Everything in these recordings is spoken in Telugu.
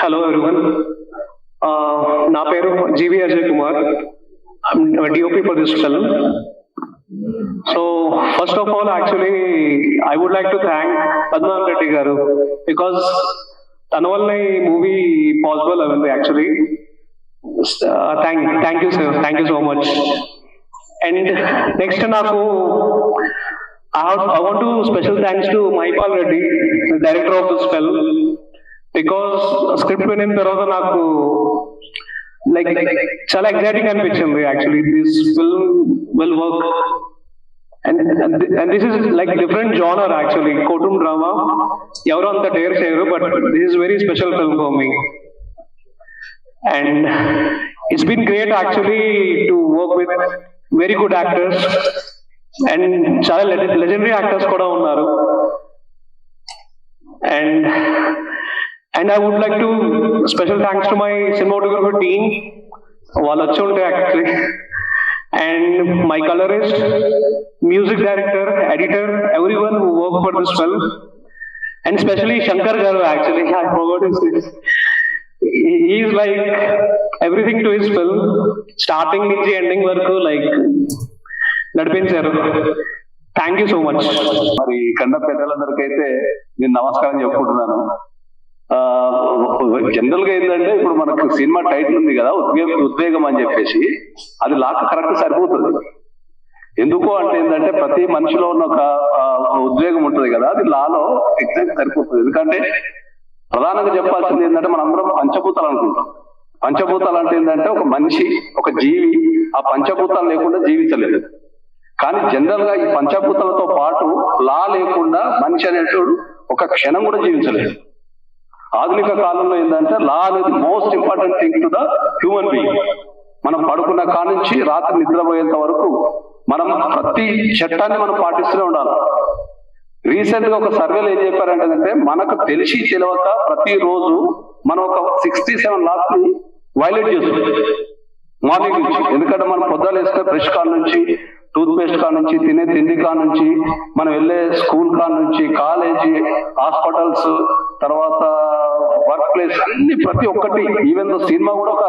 Hello everyone. నా పేరు జీవి Ajay Kumar. I'm a DOP for this film. So first of all, actually, I would like to thank Padman Reddy garu because తన వల్ల ఈ మూవీ పాసిబుల్ అయింది actually. Thank you sir, thank you so much. And next నాకు I want to special thanks to Mahipal Reddy, the director of this film, because script వినిన తర్వాత నాకు లైక్ చాలా ఎగ్జైటింగ్ అనిపించింది actually. This film will work and this is like different genre actually. Courtroom drama ఎవరు అంత డేర్ చేయరు, but this is very special film for me. And it's been great actually to work with very good actors అండ్ చాలా లెజెండరీ యాక్టర్స్ కూడా ఉన్నారు. And I would like to special thanks to my cinematographer team. వాళ్ళు వచ్చి ఉంటే actually. And my colourist, music director, editor, everyone who work for this film. And specially Shankar garu actually. I forgot his name. He is like everything to his film, starting నుంచి ఎండింగ్ వరకు లైక్ నడిపించారు. Thank you so much. మరి కన్న పెద్దలందరికైతే నేను నమస్కారం చెప్పుకుంటున్నాను. జనరల్ గా ఏంటంటే ఇప్పుడు మనకు సినిమా టైటిల్ ఉంది కదా, ఉద్వేగం అని చెప్పేసి, అది లాక్ కరెక్ట్ సరిపోతుంది. ఎందుకు అంటే ఏంటంటే ప్రతి మనిషిలో ఉన్న ఒక ఉద్వేగం ఉంటుంది కదా, అది లాలో ఎగ్జాక్ట్ సరిపోతుంది. ఎందుకంటే ప్రధానంగా చెప్పాల్సింది ఏంటంటే మనందరం పంచభూతాలు అనుకుంటాం. పంచభూతాలు అంటే ఏంటంటే ఒక మనిషి, ఒక జీవి ఆ పంచభూతాలు లేకుండా జీవించలేదు. కానీ జనరల్ గా ఈ పంచభూతాలతో పాటు లా లేకుండా మనిషి అనేటోడు ఒక క్షణం కూడా జీవించలేదు. ఆధునిక కాలంలో ఏంటంటే లా అనేది most important thing to the human being. మనం పడుకున్న కానుంచి రాత్రి నిద్రపోయేంత వరకు మనం ప్రతి చట్టాన్ని మనం పాటిస్తూనే ఉండాలి. రీసెంట్ గా ఒక సర్వేలో ఏం చెప్పారంటే మనకు తెలిసి తెలియక ప్రతిరోజు మనం ఒక 67 laws ని వైలేట్ చేస్తుంది మార్నింగ్ నుంచి. ఎందుకంటే మనం పొద్దున వేస్తే బ్రష్ కాడ నుంచి, టూత్ పేస్ట్ కాడ నుంచి, తినే తిండి కాడ నుంచి, మనం వెళ్ళే స్కూల్ కాడ నుంచి, కాలేజీ, హాస్పిటల్స్, తర్వాత వర్క్ ప్లేస్, అన్ని ప్రతి ఒక్కటి, ఈవెన్ సినిమా కూడా ఒక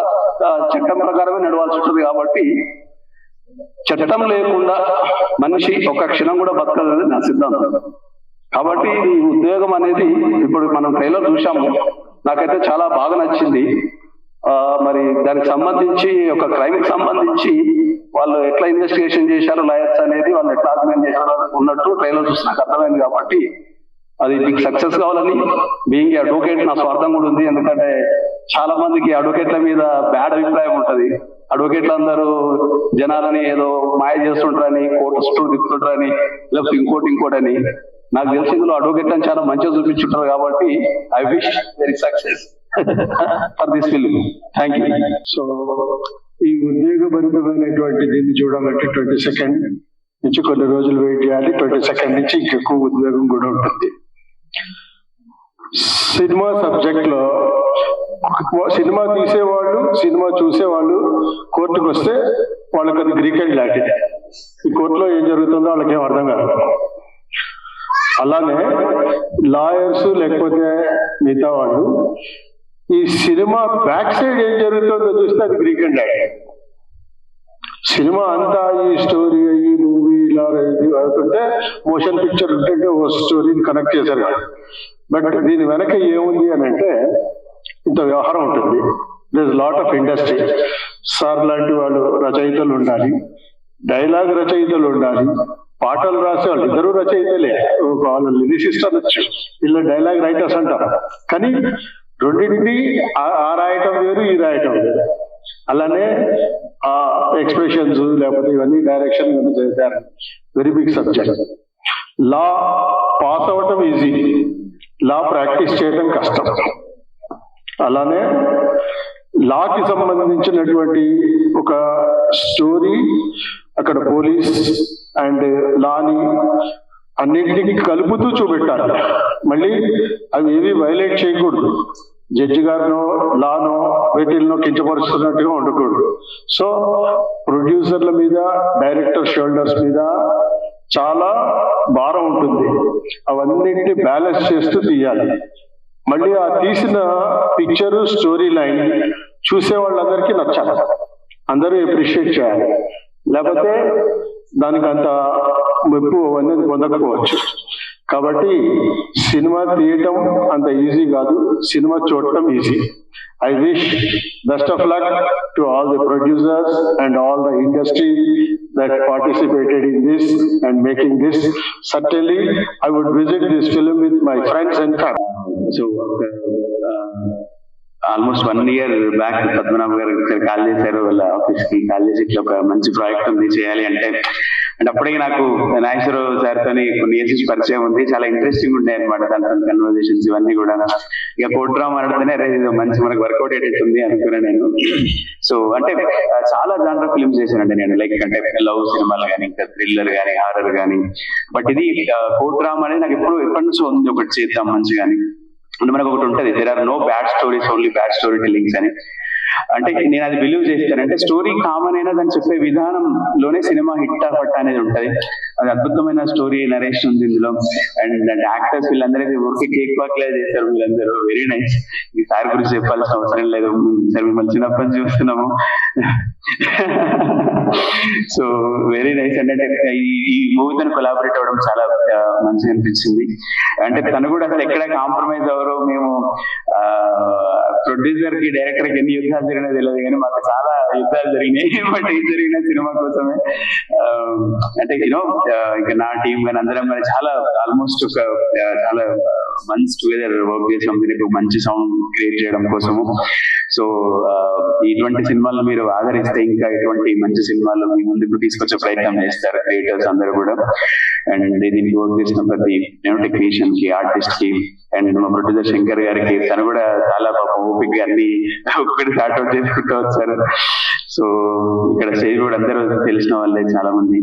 చట్టం ప్రకారమే నడవాల్సి ఉంటుంది. కాబట్టి చట్టం లేకుండా మనిషి ఒక క్షణం కూడా బతకలేదు నా సిద్ధాంతం. కాబట్టి ఈ ఉద్యోగం అనేది ఇప్పుడు మనం ట్రైలర్ చూసాము, నాకైతే చాలా బాగా నచ్చింది. మరి దానికి సంబంధించి ఒక క్రైమ్ కి సంబంధించి వాళ్ళు ఎట్లా ఇన్వెస్టిగేషన్ చేశారు లాయర్స్ అనేది, వాళ్ళు ఎట్లా ఆర్గ్యుమెంట్ చేశారు ఉన్నట్టు ట్రైలర్ చూసి నాకు అర్థమైంది. కాబట్టి అది మీకు సక్సెస్ కావాలని, బీయింగ్ అడ్వకేట్ నా స్వార్థం కూడా ఉంది. ఎందుకంటే చాలా మందికి అడ్వకేట్ల మీద బ్యాడ్ అభిప్రాయం ఉంటది. అడ్వకేట్లు అందరూ జనాలని ఏదో మాయ చేస్తుంటారని, కోర్టు చుట్టూ తిప్పుతుంటారని, లేకపోతే ఇంకోటి అని. నాకు తెలిసి ఇందులో అడ్వకేట్లను చాలా మంచిగా చూపించుంటారు. కాబట్టి I wish very success for this film. Thank you. So ఈ ఉద్వేగభరితమైనటువంటి దీన్ని చూడాలంటే 22nd నుంచి కొన్ని రోజులు వెయిట్ చేయాలి. 22nd నుంచి ఇంకెక్కువ ఉద్వేగం కూడా ఉంటుంది. సినిమా సబ్జెక్ట్ లో సినిమా తీసేవాళ్ళు, సినిమా చూసేవాళ్ళు కోర్టుకు వస్తే వాళ్ళకి అది గ్రీక్ అండ్ లాటిన్. ఈ కోర్టులో ఏం జరుగుతుందో వాళ్ళకి ఏం అర్థం కాదు. అలానే లాయర్స్ లేకపోతే మిగతా వాళ్ళు ఈ సినిమా బ్యాక్ సైడ్ ఏం జరుగుతుందో చూస్తే అది గ్రీక్ అండ్ లాటిన్. సినిమా అంతా ఈ స్టోరీ, ఈ మూవీ ఇలా అవుతుంటే మోషన్ పిక్చర్ ఉంటుంటే ఓ స్టోరీని కనెక్ట్ చేశారు. బట్ దీని వెనక ఏముంది అని అంటే ఇంత వ్యవహారం ఉంటుంది. There is lot of industry. Sir లాంటి వాళ్ళు రచయితలు ఉండాలి, డైలాగ్ రచయితలు ఉండాలి, పాటలు రాసే వాళ్ళు ఇద్దరు రచయితలే. వాళ్ళు లిరిసిస్ట్ అనొచ్చు, వీళ్ళు డైలాగ్ రైటర్స్ అంటారు. కానీ రెండింటినీ ఆ రాయటం వేరు, ఈ రాయటం వేరు. అలానే ఆ ఎక్స్ప్రెషన్స్ లేకపోతే ఇవన్నీ డైరెక్షన్ చేశారు. Very big subject. Law pass అవ్వటం ఈజీ, లా ప్రాక్టీస్ చేయడం కష్టం. అలానే లాకి సంబంధించినటువంటి ఒక స్టోరీ అక్కడ పోలీస్ అండ్ లాని అన్నింటినీ కలుపుతూ చూపెట్టాలి. మళ్ళీ అవి ఏవి వైలేట్ చేయకూడదు. జడ్జి గారినో లానో వీటిల్లో కించపరుస్తున్నట్టుగా ఉండకూడదు. సో ప్రొడ్యూసర్ల మీద, డైరెక్టర్ షోల్డర్స్ మీద చాలా భారం ఉంటుంది. అవన్నింటినీ బ్యాలెన్స్ చేస్తూ తీయాలి. మళ్ళీ ఆ తీసిన పిక్చర్ స్టోరీ లైన్ చూసే వాళ్ళందరికీ నచ్చాలి, అందరూ అప్రిషియేట్ చేయాలి, లేకపోతే దానికి అంత మెప్పు అనేది పొందకపోవచ్చు. కాబట్టి సినిమా తీయటం అంత ఈజీ కాదు, సినిమా చూడటం easy. I wish best of luck to all the producers and all the industry that participated in this and making this. Certainly, I would visit this film with my friends and family. So almost 1 year back Padmanabha గారు ఒకసారి కాల్ చేశారు, వాళ్ళ ఆఫీస్ కి కాల్ చేసి ఇట్లా ఒక మంచి ప్రాజెక్ట్ ఉంది చేయాలి అంటే అప్పటికి నాకు నాగేశ్వరరావు సార్ తోని కొన్ని ఇయర్స్ పరిచయం ఉంది, చాలా ఇంట్రెస్టింగ్ ఉంటాయి అనమాట దాంట్లో కన్వర్జేషన్స్ ఇవన్నీ కూడా. ఇక కోర్ట్ డ్రామా అనడతోనే మంచి మనకు వర్కౌట్ అయ్యేటట్టుంది అనుకున్నాను నేను. సో అంటే చాలా జానర్ ఫిల్మ్స్ చేశానండి నేను, లైక్ అంటే లవ్ సినిమాలు కానీ, ఇంకా థ్రిల్లర్ కానీ, హారర్ కానీ. బట్ ఇది కోర్ట్ డ్రామా అనేది నాకు ఎప్పటి నుంచో ఉంది, ఒకటి చేద్దాం మంచిగా అని. అంటే మనకు ఒకటి ఉంటుంది, there are no bad stories, only bad story tellings అని. అంటే నేను అది బిలీవ్ చేస్తాను. అంటే స్టోరీ కామన్ అయినా దాన్ని చెప్పే విధానంలోనే సినిమా హిట్ పట్ట అనేది ఉంటది. అది అద్భుతమైన స్టోరీ నరేషన్ ఉంది ఇందులో. అండ్ యాక్టర్స్ వీళ్ళందరూ ఊరికి కేక్ వాక్ లా చేశారు, వీళ్ళందరూ వెరీ నైస్. ఈ సార్ గురించి చెప్పాల్సిన అవసరం లేదు, సార్ మిమ్మల్ని చిన్నప్పటి నుంచి చూస్తున్నాము. So very nice. అంటే ఈ మూవీతో కొలాబరేట్ అవ్వడం చాలా మంచిగా అనిపించింది. అంటే తను కూడా అసలు ఎక్కడ కాంప్రమైజ్ అవ్వరు. మేము ప్రొడ్యూసర్ కి, డైరెక్టర్ కి ఎన్ని యుద్ధాలు జరిగినా తెలియదు, కానీ మాకు చాలా యుద్ధాలు జరిగినాయి. బట్ ఏం జరిగిన సినిమా కోసమే. అంటే యూనో ఇంకా నా టీం కానీ అందరం కానీ చాలా ఆల్మోస్ట్ ఒక చాలా మంత్స్ టుగెదర్ వర్క్ చేసాం దీనికి మంచి సౌండ్ క్రియేట్ చేయడం కోసము. సో ఇటువంటి సినిమాలు మీరు ఆదరిస్తే ఇంకా ఇటువంటి మంచి సినిమాలు మీ ముందుకు తీసుకొచ్చే ప్రయత్నం చేస్తారు క్రియేటర్స్ అందరూ కూడా. అండ్ దీనికి వర్క్ చేసిన ప్రతి టెక్నీషియన్ కి, ఆర్టిస్ట్ కి, అండ్ మా ప్రొడ్యూసర్ శంకర్ గారికి, తను కూడా చాలా పాపం ఓపిక అన్ని ఒక్కటి స్టార్ట్అవుట్ చేసుకుంటూ వచ్చారు. సో ఇక్కడ స్టేజ్ కూడా అందరూ తెలిసిన వాళ్ళే చాలా మంది.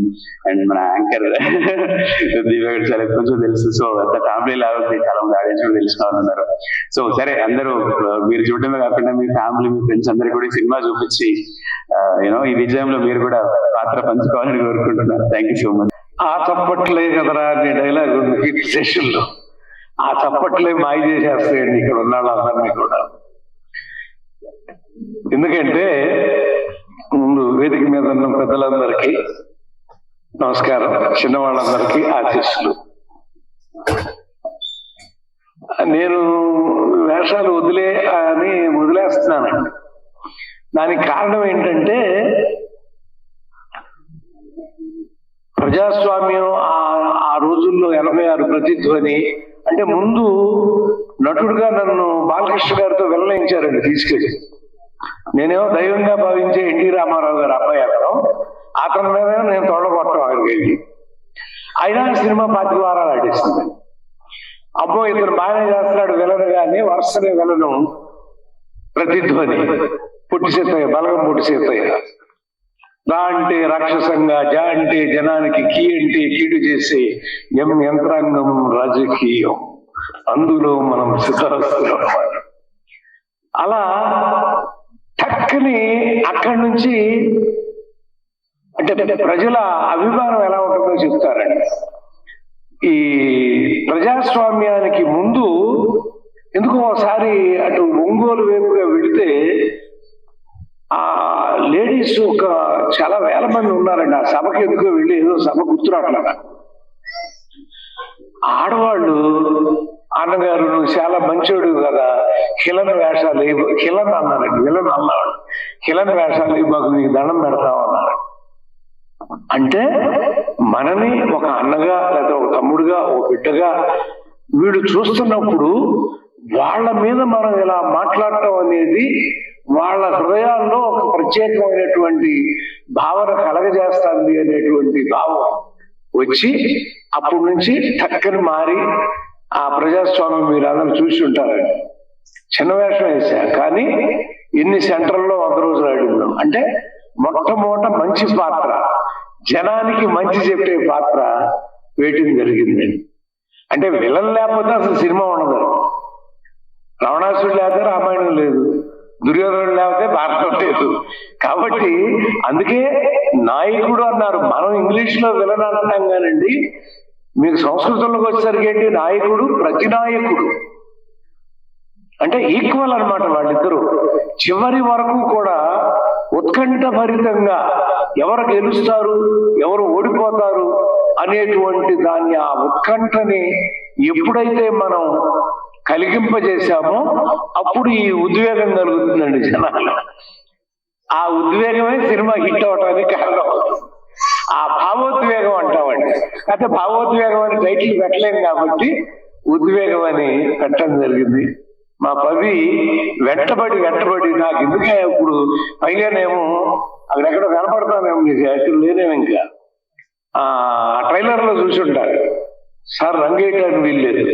అండ్ మన యాంకర్ దివ్య చాలా కొంచెం తెలుసు. సో అంత ఫ్యామిలీ లాగా చాలా మంది ఆడియన్స్ కూడా తెలిసిన వాళ్ళు ఉన్నారు. సో సరే, అందరూ మీరు చూడటమే కాకుండా మీ ఫ్యామిలీ, మీ ఫ్రెండ్స్ అందరూ కూడా సినిమా చూపించి యూనో ఈ విజయంలో మీరు కూడా పాత్ర పంచుకోవాలని కోరుకుంటున్నారు. Thank you so much. ఆ చప్పట్లే కదరా అనే డైలాగ్ ఉంది హిట్ సెషన్లో. ఆ చప్పట్లే మాయ చేసేస్తాయండి ఇక్కడ ఉన్న వాళ్ళందరినీ కూడా. ఎందుకంటే ముందు వేదిక మీద ఉన్న పెద్దలందరికీ నమస్కారం, చిన్నవాళ్ళందరికీ ఆశీస్సులు. నేను వేషాలు వదిలేస్తున్నానండి. దానికి కారణం ఏంటంటే ప్రజాస్వామ్యం ఆ రోజుల్లో 86 ప్రతిధ్వని అంటే ముందు నటుడుగా నన్ను బాలకృష్ణ గారితో వెల్లయించారండి తీసుకెళ్ళి. నేనేమో దైవంగా భావించే ఎన్టీ రామారావు గారు అబ్బాయి అతని మీద నేను తొడగొట్టం అక్కడికి వెళ్ళి. అయినా సినిమా 5 వారాలు ఆడేసింది. అబ్బో ఇతను బాగానే చేస్తున్నాడు విలను, కానీ వరుసనే విలను ప్రతిధ్వని పుట్టి సీతయ్య, బలగం పుట్టి సీతయ్య. రా అంటే రాక్షసంగా, జా అంటే జనానికి, కీ అంటే కీడు చేసే యంత్రాంగం రాజకీయం, అందులో మనం సిద్ధహస్తులం. అలా టక్కని అక్కడి నుంచి అంటే ప్రజల అభిమానం ఎలా ఉంటుందో చెప్తారండి. ఈ ప్రజాస్వామ్యానికి ముందు ఎందుకు ఒకసారి అటు ఒంగోలు వైపుగా వెళితే ఆ లేడీస్ చాలా వేల మంది ఉన్నారండి. ఆ సభకి ఎందుకో వెళ్ళి ఏదో సభ గుర్తురాట్లా. ఆడవాళ్ళు అన్నగారు నువ్వు చాలా మంచోడు కదా, కిలన్ వేషాలు కిలన్ అన్నారండి, విలన్ అన్నాడు. కిలన్ వేషాలు మాకు నీకు దండం పెడతాం అన్నారు. అంటే మనని ఒక అన్నగా లేదా ఒక తమ్ముడుగా, ఒక బిడ్డగా వీడు చూస్తున్నప్పుడు వాళ్ళ మీద మనం ఇలా మాట్లాడటం అనేది వాళ్ళ హృదయాల్లో ఒక ప్రత్యేకమైనటువంటి భావన కలగజేస్తుంది అనేటువంటి భావం వచ్చి అప్పటి నుంచి టక్కని మారి ఆ ప్రజాస్వామ్యం మీరు అందరూ చూసి ఉంటారండి. చిన్న వేషం వేసా, కానీ ఎన్ని సెంటర్లో 100 రోజులు ఆడిందాం. అంటే మొట్టమొదట మంచి పాత్ర, జనానికి మంచి చెప్పే పాత్ర వేయటం జరిగిందండి. అంటే విలన్ లేకపోతే అసలు సినిమా ఉండదు. రావణాసుడు లేకపోతే రామాయణం లేదు, దుర్యోధనుడు లేకపోతే భారతం లేదు. కాబట్టి అందుకే నాయకుడు అన్నారు. మనం ఇంగ్లీష్ లో విలన్ అంటాం కానండి, మీకు సంస్కృతంలోకి వచ్చేసరికి ఏంటి నాయకుడు, ప్రతినాయకుడు. అంటే ఈక్వల్ అన్నమాట వాళ్ళిద్దరూ. చివరి వరకు కూడా ఉత్కంఠభరితంగా ఎవరు గెలుస్తారు, ఎవరు ఓడిపోతారు అనేటువంటి దాన్ని, ఆ ఉత్కంఠని ఎప్పుడైతే మనం కలిగింపజేశామో అప్పుడు ఈ ఉద్వేగం కలుగుతుందండి జనాలు. ఆ ఉద్వేగమే సినిమా హిట్ అవటానికి కారణం. ఆ భావోద్వేగం అంటామండి. అయితే భావోద్వేగం అని టైటిల్ పెట్టలేం కాబట్టి ఉద్వేగం అని పెట్టడం జరిగింది. మా పవి వెంటబడి నాకు ఎందుకే ఇప్పుడు పైగానేమో అక్కడెక్కడ కనపడతానేమో, మీకు యాక్చువల్ లేనేమో ఇంకా ఆ ట్రైలర్ లో చూసి ఉంటారు, సార్ రంగేయటానికి వీల్లేదు,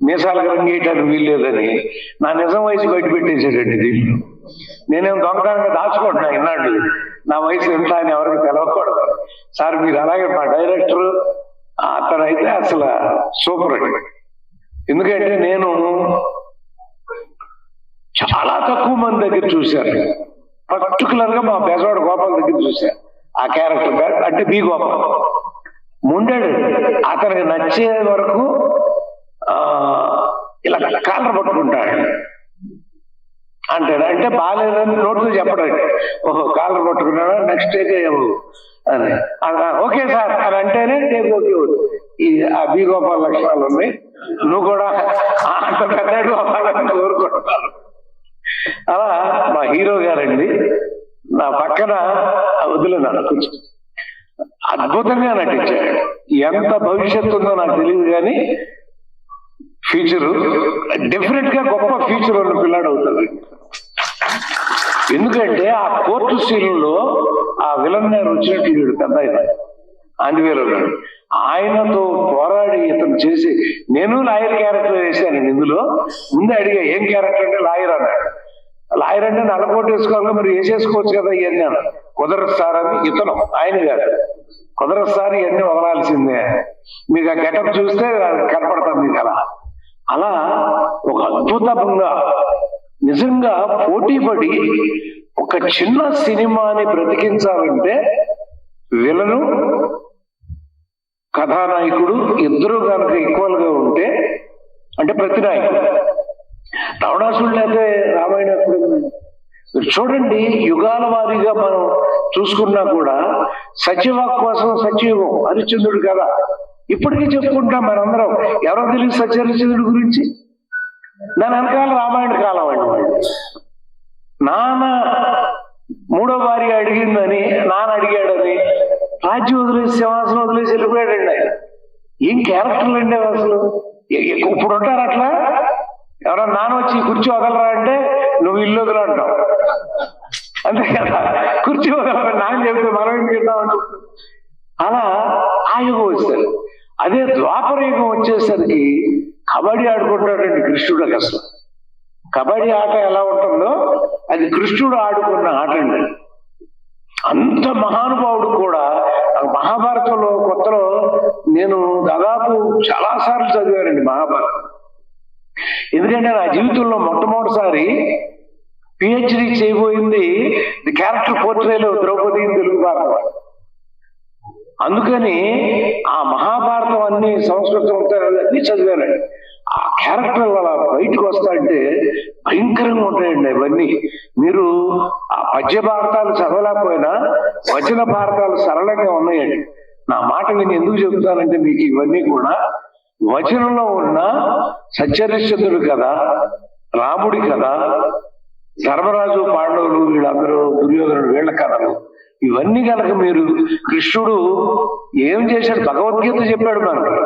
మీసాలకు రంగేయటానికి వీల్లేదని నా నిజం వయసు బయట పెట్టేసాడండి దీంట్లో. నేనేం దొంగతనంగా దాచుకుంటున్నా ఇన్నాళ్ళు, నా వయసు ఎంత అని ఎవరికి తెలవకూడదు. సార్ మీరు అలాగే మా డైరెక్టర్ అతనైతే అసలు సూపర్ అండి. ఎందుకంటే నేను చాలా తక్కువ మంది దగ్గర చూశాను, పర్టికులర్ గా మా బెజవాడ గోపాల్ దగ్గర చూశాను. ఆ క్యారెక్టర్ అంటే బి గోపాల్ ముండాడు, అతనికి నచ్చే వరకు ఇలా కాలర్ పట్టుకుంటాడు అంటాడు. అంటే బాగాలేదని నోట్తో చెప్పడండి, ఓహో కాలర్ పట్టుకున్నాడా నెక్స్ట్ అయితే అని ఓకే సార్ అని అంటేనే టేక్ ఓకే. ఈ ఆ బి గోపాల్ లక్షణాలు ఉన్నాయి, నువ్వు కూడా అంత పెద్దడు అవ్వాలని కోరుకుంటున్నాను. అలా మా హీరో గారండి నా పక్కన వదిలేనాడు కొంచెం అద్భుతంగా నటించాడు. ఎంత భవిష్యత్తు ఉందో నాకు తెలియదు కానీ ఫ్యూచరు డెఫినెట్ గా గొప్ప ఫ్యూచర్ ఉన్న పిల్లాడు అవుతాడు. ఎందుకంటే ఆ కోర్టు సీన్లో ఆ విలన్ గారు వచ్చినట్టు వీడు పెద్ద ఆయన ఆంజనేయులు ఉన్నాడు, ఆయనతో పోరాడి ఇతను చేసి, నేను లాయర్ క్యారెక్టర్ వేశాను ఇందులో. ముందే అడిగా ఏం క్యారెక్టర్ అంటే లాయర్ అన్నాడు. లాయర్ అంటే నల్లకోట వేసుకోవాలి, మరి వేసేసుకోవచ్చు కదా ఇవన్నీ అన్న. కుదరదు సార్ అని ఇతను, ఆయన గారు కుదరదు సార్ ఇవన్నీ వదలాల్సిందే, మీకు ఆ గెటప్ చూస్తే కనపడతాం మీకు. అలా ఒక అద్భుతంగా నిజంగా పోటీపడి ఒక చిన్న సినిమాని బ్రతికించాలంటే విలను కథానాయకుడు ఇద్దరు కనుక ఈక్వల్ గా ఉంటే, అంటే ప్రతి నాయకుడు రావణాసురుడు అయితే రామాయణ చూడండి, యుగాల వారీగా మనం చూసుకున్నా కూడా సత్యవాక్ కోసం సత్యయుగం హరిశ్చంద్రుడు కదా ఇప్పటికీ చెప్పుకుంటాం మనందరం. ఎవరో తెలియదు సత్యహరిశ్చంద్రుడి గురించి. దాని వెనకాల రామాయణ కాలం అండి. వాళ్ళు నాన్న మూడో భార్య అడిగిందని, నాన్న అడిగాడని రాజ్యం వదిలేసి సింహాసనం వదిలేసి వెళ్ళిపోయాడండి ఆయన. ఏం క్యారెక్టర్లు అండి అసలు. ఇప్పుడు ఉంటారు అట్లా, ఎవరన్నా నాన్న వచ్చి కుర్చీ వదలరా అంటే నువ్వు ఇల్లు వదల అంటావు, అంతే కదా. కుర్చీ వదలరా నాన్న చెబితే మనం ఏం తింటామని. అలా ఆ యుగం వచ్చారు. అదే ద్వాపర యుగం వచ్చేసరికి కబడ్డీ ఆడుకుంటాడండి కృష్ణుడికి. అసలు కబడ్డీ ఆట ఎలా ఉంటుందో అది కృష్ణుడు ఆడుకున్న ఆట అండి. అంత మహానుభావుడు కూడా. మహాభారతంలో కొత్తలో నేను దాదాపు చాలా సార్లు చదివానండి మహాభారతం. ఎందుకంటే నా జీవితంలో మొట్టమొదటిసారి పిహెచ్డి చేయబోయింది ది క్యారెక్టర్ పోర్ట్రేలో ద్రౌపది తెలుగు భారతం. అందుకని ఆ మహాభారతం అన్ని సంస్కృతం అన్ని చదివానండి. ఆ క్యారెక్టర్ అలా బయటకు వస్తాయంటే భయంకరంగా ఉంటాయండి అవన్నీ. మీరు ఆ పద్య భారతాలు చదవలేకపోయినా వచన భారతాలు సరళంగా ఉన్నాయండి. నా మాట నేను ఎందుకు చెబుతానంటే మీకు ఇవన్నీ కూడా వచనంలో ఉన్న సత్యహరిశ్చంద్రుడు కదా, రాముడి కదా, ధర్మరాజు పాండవులు వీళ్ళందరూ, దుర్యోధనుడు వీళ్ళ కథలు, ఇవన్నీ కనుక మీరు కృష్ణుడు ఏం చేశాడు, భగవద్గీత చెప్పాడు మనకు,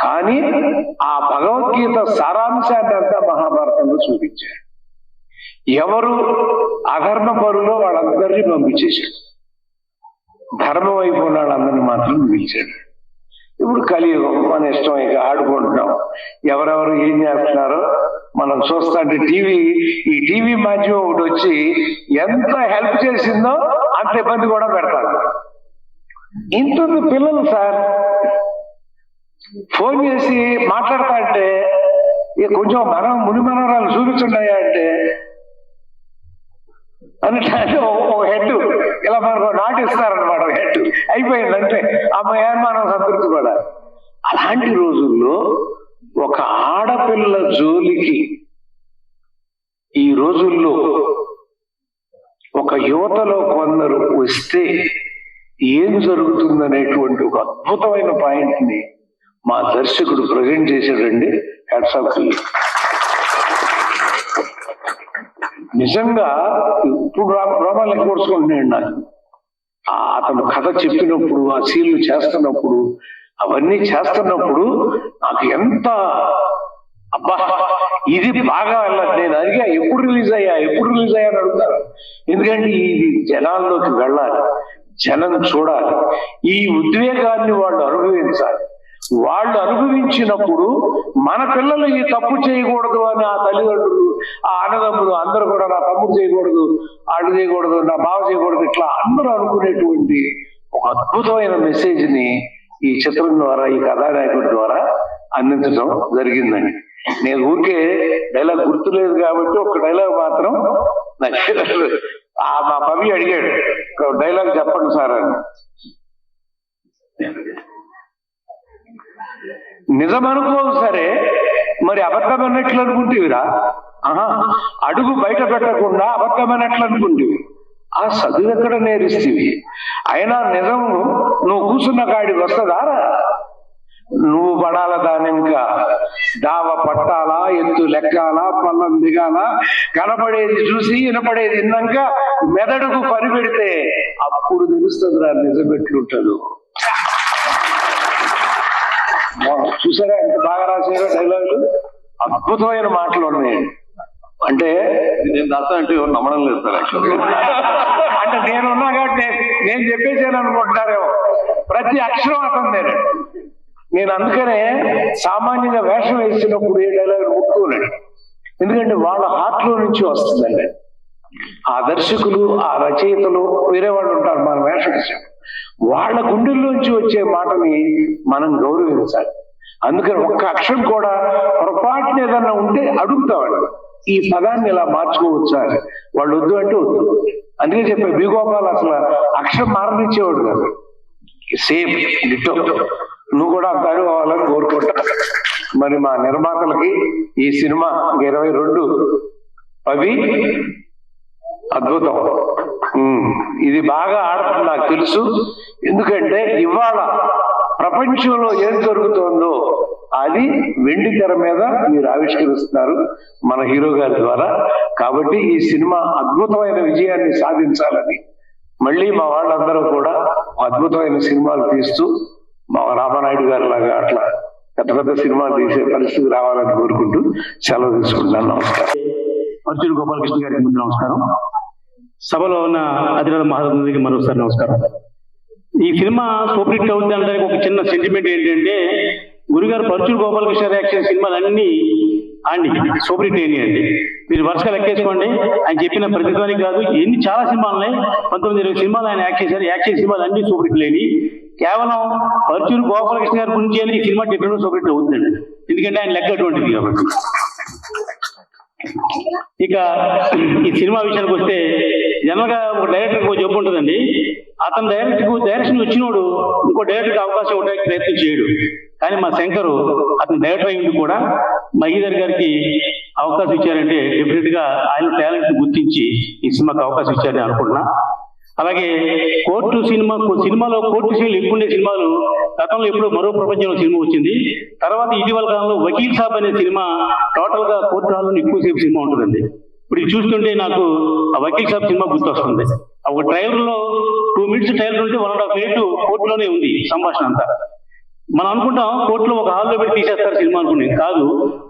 కానీ ఆ భగవద్గీత సారాంశాన్ని అంతా మహాభారతంలో చూపించాడు. ఎవరు అధర్మ పరులో వాళ్ళందరినీ పంపించేశాడు, ధర్మం వైపు ఉన్న వాళ్ళందరినీ మాత్రం పిలిచాడు. ఇప్పుడు కలియుగం, మన ఇష్టం ఇక ఆడుకుంటున్నాం. ఎవరెవరు ఏం చేస్తున్నారో మనం చూస్తుంటే ఈ టీవీ మాధ్యమం ఒకటి వచ్చి ఎంత హెల్ప్ చేసిందో అంత ఇబ్బంది కూడా పెడతారు. ఇంటుంది పిల్లలు సార్ ఫోన్ చేసి మాట్లాడతా అంటే కొంచెం మనం ముని మనవరాలు చూపించున్నాయా అంటే అంటే ఒక హెడ్ ఇలా మనకు నాటిస్తారనమాట. హెడ్ అయిపోయిందంటే అమ్మాయి మనం సంతృప్తి పడాలి. అలాంటి రోజుల్లో ఒక ఆడపిల్ల జోలికి ఈ రోజుల్లో ఒక యువతలో కొందరు వస్తే ఏం జరుగుతుందనేటువంటి ఒక అద్భుతమైన పాయింట్ ని మా దర్శకుడు ప్రజెంట్ చేశాడండి. Hats off to you. నిజంగా ఇప్పుడు రోమాలు కోర్చుకుంటున్నాడు నాకు. అతను కథ చెప్పినప్పుడు, ఆ సీన్లు చేస్తున్నప్పుడు, అవన్నీ చేస్తున్నప్పుడు నాకు ఎంత అబ్బా ఇది బాగా వెళ్ళదు. నేను అడిగా ఎప్పుడు రిలీజ్ అయ్యా అని అడుగుతాను. ఎందుకంటే ఇది జనాల్లోకి వెళ్ళాలి, జనం చూడాలి, ఈ ఉద్వేగాన్ని వాళ్ళు అనుభవించాలి. వాళ్ళు అనుభవించినప్పుడు మన పిల్లలు ఈ తప్పు చేయకూడదు అని ఆ తల్లిదండ్రులు, ఆ అన్నదమ్ములు అందరూ కూడా నా తమ్ముడు చేయకూడదు, ఆడు చేయకూడదు, నా బావ చేయకూడదు, ఇట్లా అందరూ అనుకునేటువంటి ఒక అద్భుతమైన మెసేజ్ ని ఈ చిత్రం ద్వారా, ఈ కథానాయకుడి ద్వారా అందించడం జరిగిందండి. నేను ఊరికే డైలాగ్ గుర్తులేదు కాబట్టి ఒక డైలాగ్ మాత్రం మా పవి అడిగాడు, డైలాగ్ చెప్పండి సార్ అని. నిజం అనుకోవు సరే, మరి అబద్ధం అన్నట్లు అనుకుంటేవిరా, అడుగు బయట పెట్టకుండా అబద్ధం అన్నట్లు అనుకుంటేవి, ఆ చదువు ఎక్కడ నేరిస్తేవి? అయినా నిజం నువ్వు కూర్చున్న కాడికి వస్తుందారా? నువ్వు పడాల దాని ఇంకా దావ పట్టాలా, ఎత్తు లెక్కాలా, పల్లం దిగాలా, కనపడేది చూసి వినపడేది విన్నాక మెదడుకు పని పెడితే అప్పుడు తెలుస్తుంది రా నిజం ఎట్లుంటాడు. చూసారా ఎంత బాగా రాశారో డైలాగులు, అద్భుతమైన మాటలు ఉన్నాయి. అంటే నేను దాంతో అంటే నమ్మడం లేదు సార్. అంటే నేనున్నా కాబట్టి నేను చెప్పేసాను అనుకుంటున్నారేమో. ప్రతి అక్షరం అతను నేను అందుకనే సామాన్యంగా వేషం వేసినప్పుడు ఏ డైలాగ్ ముట్టుకోలేడు. ఎందుకంటే వాళ్ళ హార్ట్ లో నుంచి వస్తుందండి. ఆ దర్శకులు, ఆ రచయితలు, వేరే వాళ్ళు ఉంటారు మన వేషం వేసాం, వాళ్ళ గుండెల్లోంచి వచ్చే మాటని మనం గౌరవించాలి. అందుకని ఒక్క అక్షరం కూడా పొరపాటున ఏదన్నా ఉంటే అడుగుతావాడు, ఈ పదాన్ని ఇలా మార్చుకోవచ్చా? వాళ్ళు వద్దు అంటే వద్దు. అందుకే చెప్పే బిగోపాల్ అసలు అక్షరం మారనిచ్చేవాడు కాదు. సేమ్ డిటో నువ్వు కూడా అంత అవ్వాలని కోరుకుంటా. మరి మా నిర్మాతలకి ఈ సినిమా 22 అవి అద్భుతం. ఇది బాగా ఆడుతుంది నాకు తెలుసు. ఎందుకంటే ఇవాళ ప్రపంచంలో ఏం జరుగుతుందో అది వెండి తెర మీద మీరు ఆవిష్కరిస్తున్నారు మన హీరో గారి ద్వారా. కాబట్టి ఈ సినిమా అద్భుతమైన విజయాన్ని సాధించాలని మళ్ళీ మా వాళ్ళందరూ కూడా అద్భుతమైన సినిమాలు తీస్తూ మా రామానాయుడు గారి లాగా అట్లా పెద్ద పెద్ద సినిమాలు తీసే పరిస్థితి రావాలని కోరుకుంటూ సెలవు తీసుకుంటున్నాను. నమస్కారం. అర్జున్ గోపాలకృష్ణ గారికి ముందు నమస్కారం. సభలో ఉన్న అధిరాధ మహారాజుకి మరోసారి నమస్కారం. ఈ సినిమా సూపర్ హిట్ అవుతుంది అనడానికి ఒక చిన్న సెంటిమెంట్ ఏంటంటే, గురుగారు పరుచూరు గోపాలకృష్ణ యాక్షన్ సినిమాలన్నీ అండి సూపర్ హిట్ అయినాయండి. మీరు వరుసగా లెక్కేసుకోండి. ఆయన చెప్పిన ప్రతిధ్వనికి కాదు, ఎన్ని చాలా సినిమాలు ఉన్నాయి, 19-20 సినిమాలు ఆయన యాక్ట్ చేశారు. యాక్షన్ సినిమాలు అన్ని సూపర్ హిట్ లేని, కేవలం పరుచూరు గోపాలకృష్ణ గారి గురించి అని ఈ సినిమా డిఫరెంట్ సూపర్ హిట్ అవుతుందండి. ఎందుకంటే ఆయన లెక్క అటువంటిది కాబట్టి. ఇక ఈ సినిమా విషయానికి వస్తే, జనరల్ గా ఒక డైరెక్టర్కి ఒక జబ్బు ఉంటుందండి. అతను డైరెక్షన్ వచ్చినోడు ఇంకో డైరెక్టర్కి అవకాశం ఇవ్వడానికి ప్రయత్నం చేయడు. కానీ మా శంకరు అతను డైరెక్టర్ అయ్యింది కూడా మా ఈదర్ గారికి అవకాశం ఇచ్చారంటే డెఫినెట్ గా ఆయన టాలెంట్ గుర్తించి ఈ సినిమాకి అవకాశం ఇచ్చారని అనుకుంటున్నా. అలాగే సినిమాలో కోర్టు సీన్లు ఎక్కువ ఉండే సినిమాలు గతంలో ఎప్పుడో మరో ప్రపంచంలో సినిమా వచ్చింది. తర్వాత ఇటీవల కాలంలో వకీల్ సాబ్ అనే సినిమా టోటల్ గా కోర్టు హాల్లో ఎక్కువసేపు సినిమా ఉంటుందండి. ఇప్పుడు ఇది చూస్తుంటే నాకు ఆ వకీల్ సాబ్ సినిమా గుర్తొస్తుంది. ఒక ట్రైలర్ లో 2 minutes ట్రైలర్ ఉంటే 1.5 minute కోర్టులోనే ఉంది సంభాషణ అంతా. మనం అనుకుంటాం కోర్టులో ఒక హాల్లో పెట్టి తీసేస్తారు సినిమా అనుకున్నాం. కాదు,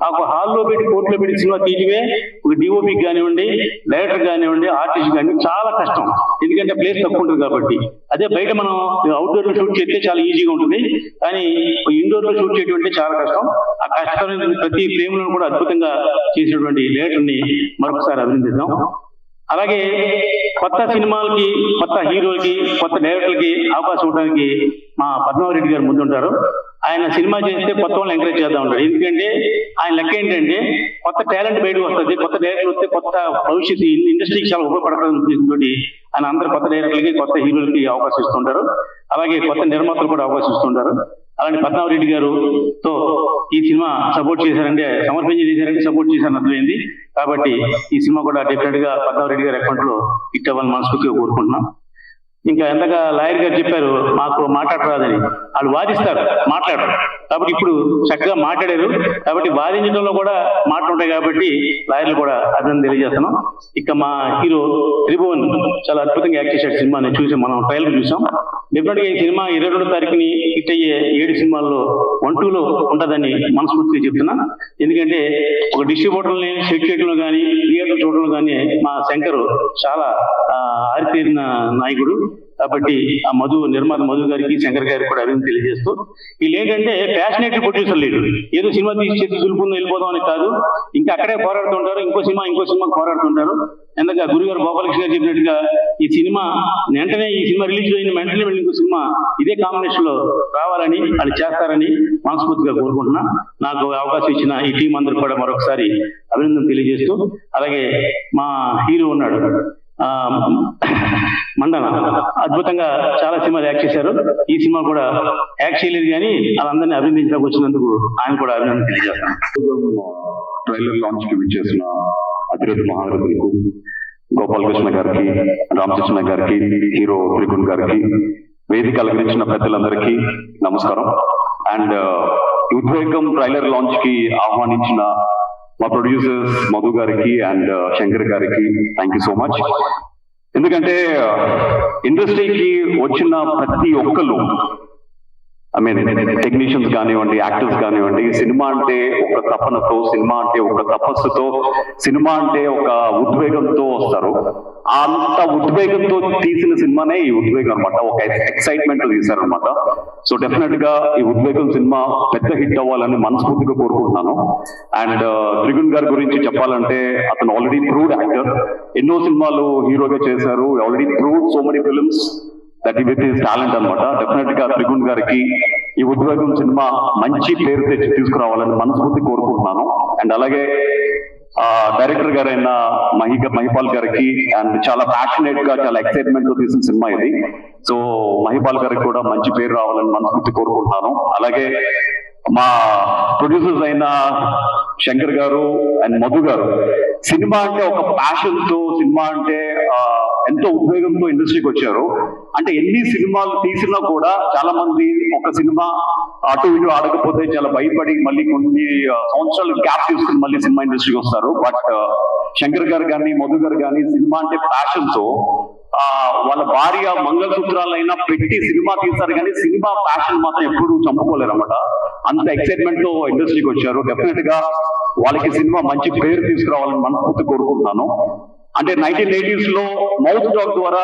ఆ ఒక హాల్లో పెట్టి కోర్టులో పెట్టి సినిమా తీయడమే ఒక డిఓపికి కానివ్వండి, డైరెక్టర్ కానివ్వండి, ఆర్టిస్ట్ కానివ్వండి చాలా కష్టం. ఎందుకంటే ప్లేస్ తక్కువ ఉంటుంది కాబట్టి. అదే బయట మనం అవుట్డోర్ లో షూట్ చేస్తే చాలా ఈజీగా ఉంటుంది, కానీ ఇండోర్ లో షూట్ చేయడం చాలా కష్టం. ఆ కష్టమైన ప్రతి ఫ్రేమ్ లో కూడా అద్భుతంగా చేసినటువంటి డైరెక్టర్ ని మరొకసారి అభినందిద్దాం. అలాగే కొత్త సినిమాలకి, కొత్త హీరోలకి, కొత్త డైరెక్టర్లకి అవకాశం ఇవ్వడానికి మా పద్మావరెడ్డి గారు ముందుంటారు. ఆయన సినిమా చేస్తే కొత్త వాళ్ళని ఎంకరేజ్ చేద్దాం ఉంటారు. ఎందుకంటే ఆయన లెక్క ఏంటంటే కొత్త టాలెంట్ బయటకు వస్తుంది, కొత్త డైరెక్టర్ వస్తే కొత్త భవిష్యత్తు ఇండస్ట్రీకి చాలా ఉపయోగపడుతుంది. ఆయన అందరూ కొత్త డైరెక్టర్లకి, కొత్త హీరోలకి అవకాశం ఇస్తుంటారు. అలాగే కొత్త నిర్మాతలు కూడా అవకాశం ఇస్తుంటారు. అలాంటి పద్మావరెడ్డి గారుతో ఈ సినిమా సపోర్ట్ చేశారంటే, సమర్పించి చేశారంటే సపోర్ట్ చేశారని అర్థమైంది. కాబట్టి ఈ సినిమా కూడా డెఫినెట్ గా పద్మావరెడ్డి గారి అకౌంట్ లో హిట్ అవ్వాలని మనస్ఫూర్తిగా కోరుకుంటున్నాం. ఇంకా ఎంతగా లాయర్ గారు చెప్పారు మాకు మాట్లాడరాదని, వాళ్ళు వాదిస్తారు, మాట్లాడరు. కాబట్టి ఇప్పుడు చక్కగా మాట్లాడారు. కాబట్టి వాదించడంలో కూడా మాటలు ఉంటాయి కాబట్టి లాయర్లు కూడా అర్థం తెలియజేస్తున్నాం. ఇక మా హీరో త్రిభువన్ చాలా అద్భుతంగా యాక్ట్ చేశాడు. సినిమా నేను చూసాం, మనం ట్రైలర్ చూసాం. డెఫినెట్ గా ఈ సినిమా 22వ తారీఖుని హిట్ అయ్యే 7 సినిమాల్లో 1, 2లో ఉంటుందని మనస్ఫూర్తిగా చెప్తున్నా. ఎందుకంటే ఒక డిస్ట్రిబ్యూటర్ని సెట్ చేయడంలో కానీ, థియేటర్ చూడడంలో కానీ మా శంకర్ చాలా ఆరితేరిన నాయకుడు. కాబట్టి ఆ నిర్మాత మధు గారికి, శంకర్ గారికి కూడా అభివృద్ధి తెలియజేస్తూ, వీళ్ళు ఏంటంటే ప్యాషనేట్ ప్రొడ్యూసర్ లేదు, ఏదో సినిమా తీసి చేసి సులుపుందో వెళ్ళిపోదాం అని కాదు, ఇంకా అక్కడే పోరాడుతుంటారు, ఇంకో సినిమాకి పోరాడుతుంటారు. ఎందుకంటే గురుగారు గోపాలకృష్ణ గారు చెప్పినట్టుగా ఈ సినిమా వెంటనే, ఈ సినిమా రిలీజ్ అయిన వెంటనే వెళ్ళి ఇంకో సినిమా ఇదే కాంబినేషన్ లో రావాలని వాళ్ళు చేస్తారని మనస్ఫూర్తిగా కోరుకుంటున్నా. నాకు అవకాశం ఇచ్చిన ఈ టీం అందరూ కూడా మరొకసారి అభినందన తెలియజేస్తూ, అలాగే మా హీరో ఉన్నాడు మండన, అద్భుతంగా చాలా సినిమాలు యాక్ట్ చేశారు. ఈ సినిమా కూడా యాక్ట్ చేయలేదు కానీ వాళ్ళందరినీ అభినందించడానికి వచ్చినందుకు ఆయన కూడా అభినందన తెలియజేస్తాను. ట్రైలర్ లాంచ్ కి విచ్చేసిన అతిరథ మహారథులకు, గోపాలకృష్ణ గారికి, రామకృష్ణ గారికి, హీరో త్రిగుణ్ గారికి, వేదిక అలంకరించిన పెద్దలందరికీ నమస్కారం. అండ్ ఉద్వేగం ట్రైలర్ లాంచ్ కి ఆహ్వానించిన మా ప్రొడ్యూసర్స్ మధు గారికి అండ్ శంకర్ గారికి థ్యాంక్ యూ సో మచ్. ఎందుకంటే ఇండస్ట్రీకి వచ్చిన ప్రతి ఒక్కరు, ఐ మీన్ టెక్నీషియన్స్ కానివ్వండి, యాక్టర్స్ కానివ్వండి, సినిమా అంటే ఒక తపనతో, సినిమా అంటే ఒక తపస్సుతో, సినిమా అంటే ఒక ఉద్వేగంతో వస్తారు. అంత ఉద్వేగంతో తీసిన సినిమానే ఈ ఉద్వేగం అనమాట. ఒక ఎక్సైట్మెంట్ తీశారనమాట. సో డెఫినెట్ గా ఈ ఉద్వేగం సినిమా పెద్ద హిట్ అవ్వాలని మనస్ఫూర్తిగా కోరుకుంటున్నాను. అండ్ త్రిగుణ్ గారి గురించి చెప్పాలంటే అతను ఆల్రెడీ ప్రూవ్డ్ యాక్టర్, ఎన్నో సినిమాలు హీరోగా చేశారు, already proved so many films that with his talent అనమాట. డెఫినెట్ గా త్రిగుణ్ గారికి ఈ ఉద్వేగం సినిమా మంచి పేరు తెచ్చి తీసుకురావాలని మనస్ఫూర్తి కోరుకుంటున్నాను. అండ్ అలాగే డైరెక్టర్ గారైన మహిపాల్ గారికి, అండ్ చాలా ప్యాషనేట్ గా, చాలా ఎక్సైట్మెంట్ తో తీసిన సినిమా ఇది. సో మహిపాల్ గారికి కూడా మంచి పేరు రావాలని మనస్ఫూర్తి కోరుకుంటున్నాను. అలాగే మా ప్రొడ్యూసర్స్ అయిన శంకర్ గారు అండ్ మధు గారు, సినిమా అంటే ఒక ప్యాషన్ తో, సినిమా అంటే ఎంతో ఉద్వేగంతో ఇండస్ట్రీకి వచ్చారు. అంటే ఎన్ని సినిమాలు తీసినా కూడా చాలా మంది ఒక సినిమా అటు ఇటు ఆడకపోతే చాలా భయపడి మళ్ళీ కొన్ని సంవత్సరాలు గ్యాప్ తీసుకుని మళ్ళీ సినిమా ఇండస్ట్రీకి వస్తారు. బట్ శంకర్ గారు కానీ, మధు గారు కానీ సినిమా అంటే ప్యాషన్ తో వాళ్ళ భార్య మంగళసూత్రాలైనా పెట్టి సినిమా తీస్తారు, కానీ సినిమా ప్యాషన్ మాత్రం ఎప్పుడు చంపుకోలేరు అన్నమాట. అంత ఎక్సైట్మెంట్ తో ఇండస్ట్రీకి వచ్చారు. డెఫినెట్ గా వాళ్ళకి సినిమా మంచి పేరు తీసుకురావాలని మనస్ఫూర్తి కోరుకుంటున్నాను. అంటే 1980s లో మౌత్ టాక్ ద్వారా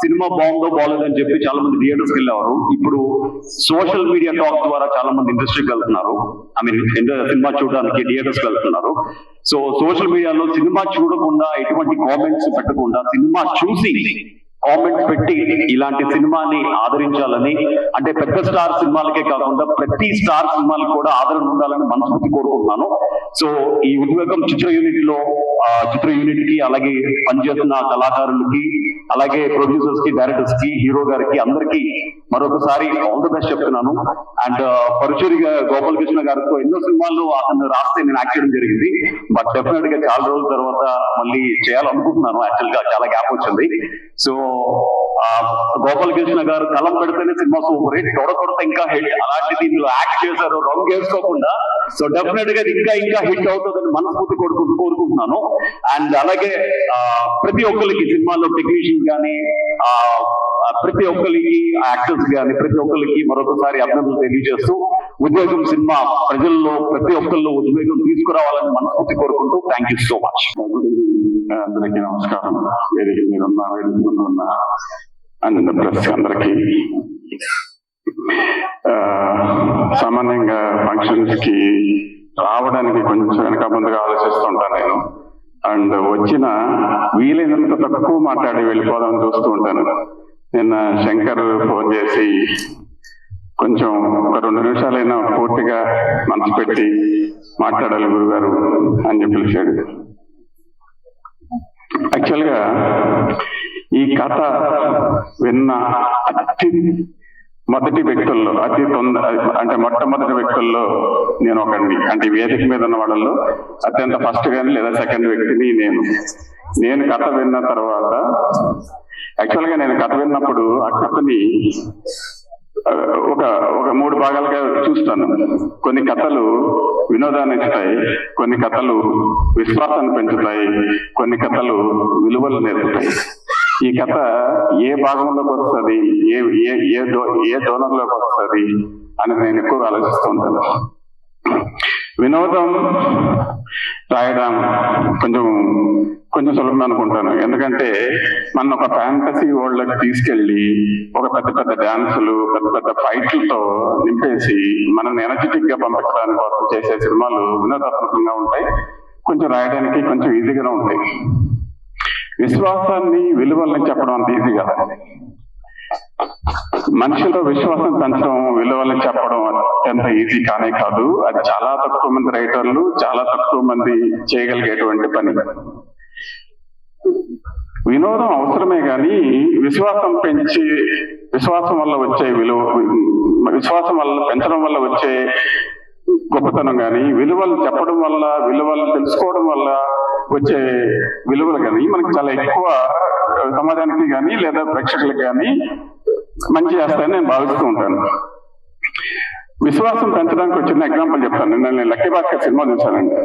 సినిమా బాగుందో బాగోలేదు అని చెప్పి చాలా మంది థియేటర్స్కి వెళ్ళేవారు. ఇప్పుడు సోషల్ మీడియా టాక్ ద్వారా చాలా మంది ఇండస్ట్రీకి వెళ్తున్నారు, ఐ మీన్ సినిమా చూడడానికి థియేటర్స్కి వెళ్తున్నారు. సో సోషల్ మీడియాలో సినిమా చూడకుండా, ఎటువంటి కామెంట్స్ పెట్టకుండా, సినిమా చూసి కామెంట్స్ పెట్టి ఇలాంటి సినిమాని ఆదరించాలని, అంటే పెద్ద స్టార్ సినిమాలకే కాకుండా ప్రతి స్టార్ సినిమాలకు కూడా ఆదరణ ఉండాలని మనస్ఫూర్తి కోరుకుంటున్నాను. సో ఈ ఉద్వేగం చిత్ర యూనిట్ కి, అలాగే పనిచేస్తున్న కళాకారులకి, అలాగే ప్రొడ్యూసర్స్ కి, డైరెక్టర్స్ కి, హీరో గారికి అందరికీ మరొకసారి ఆల్ ది బెస్ట్ చెప్తున్నాను. అండ్ పరుచూరిగా గోపాలకృష్ణ గారితో ఎన్నో సినిమాల్లో అతను రాస్తే నేను యాక్ట్ చేయడం జరిగింది. బట్ డెఫినెట్ గా చాలా రోజుల తర్వాత మళ్ళీ చేయాలనుకుంటున్నాను. యాక్చువల్ గా చాలా గ్యాప్ వచ్చింది. సో గోపాలకృష్ణ గారు కలం పెడితేనే సినిమా సూపర్ హిట్, తొడకొడత ఇంకా హిట్, అలాంటి దీంట్లో యాక్ట్ చేశారు రంగు వేసుకోకుండా. సో డెఫినెట్ గా ఇంకా హిట్ అవుతుందని మనస్ఫూర్తి కోరుకుంటున్నాను. అండ్ అలాగే ప్రతి ఒక్కరికి సినిమాలో టెక్నీషియన్స్ కానీ, ప్రతి ఒక్కరికి యాక్టర్స్ కానీ, ప్రతి ఒక్కరికి మరొకసారి అభినందనలు తెలియజేస్తూ, ఉద్వేగం సినిమా ప్రజల్లో ప్రతి ఒక్కరిలో ఉద్వేగం తీసుకురావాలని మనస్ఫూర్తి కోరుకుంటూ థ్యాంక్ యూ సో మచ్. అందరికీ నమస్కారం. వేదిక మీద ఉన్న అండ్ ప్రెస్ అందరికీ. సామాన్యంగా ఫంక్షన్స్ కి రావడానికి కొంచెం వెనక ముందుగా ఆలోచిస్తుంటాను నేను. అండ్ వచ్చిన వీలైనంత తక్కువ మాట్లాడి వెళ్ళిపోదామని చూస్తూ ఉంటాను. నిన్న శంకర్ ఫోన్ చేసి కొంచెం ఒక 2 నిమిషాలైనా పూర్తిగా మనసు పెట్టి మాట్లాడాలి గురుగారు అని చెప్పి పిలిచాడు. యాక్చువల్గా ఈ కథ విన్న మొదటి వ్యక్తుల్లో అంటే మొట్టమొదటి వ్యక్తుల్లో నేను ఒకరిని, అంటే వేదిక మీద ఉన్న వాళ్ళల్లో అత్యంత ఫస్ట్ గాని లేదా సెకండ్ వ్యక్తిని నేను కథ విన్న తర్వాత, యాక్చువల్ గా నేను కథ విన్నప్పుడు ఆ కథని ఒక 3 భాగాలుగా చూస్తాను. కొన్ని కథలు వినోదాన్ని ఇస్తాయి, కొన్ని కథలు విశ్వాసాన్ని పెంచుతాయి, కొన్ని కథలు విలువలు నేర్పుతాయి. ఈ కథ ఏ భాగంలోకి వస్తుంది, ఏ డోనర్లోకి వస్తుంది అని నేను ఎక్కువగా ఆలోచిస్తూ ఉంటాను. వినోదం రాయడం కొంచెం సులభం అనుకుంటాను. ఎందుకంటే మన ఒక ఫ్యాంటసీ వరల్డ్లోకి తీసుకెళ్లి ఒక పెద్ద డాన్సులు, పెద్ద ఫైట్లతో నింపేసి మనల్ని ఎనర్జెటిక్ గా పంపించడానికి కోసం చేసే సినిమాలు వినోదాత్మకంగా ఉంటాయి, కొంచెం రాయడానికి కొంచెం ఈజీగానే ఉంటాయి. విశ్వాసాన్ని, విలువల్ని చెప్పడం అంత ఈజీ కాదు. మనిషిలో విశ్వాసం పెంచడం, విలువల్ని చెప్పడం అత్యంత ఈజీ కానే కాదు. అది చాలా తక్కువ మంది రైటర్లు, చాలా తక్కువ మంది చేయగలిగేటువంటి పని. వినోదం అవసరమే కానీ విశ్వాసం వల్ల వచ్చే విశ్వాసం వల్ల పెంచడం వల్ల వచ్చే గొప్పతనం కానీ, విలువలు చెప్పడం వల్ల, విలువలు తెలుసుకోవడం వల్ల వచ్చే విలువలు కానీ మనకి చాలా ఎక్కువ సమాజానికి కానీ లేదా ప్రేక్షకులకు కానీ మంచి చేస్తాయని నేను భావిస్తూ ఉంటాను. విశ్వాసం పెంచడానికి ఒక చిన్న ఎగ్జాంపుల్ చెప్తాను. నేను లక్కీ భాస్కర్ సినిమా చూశానండి.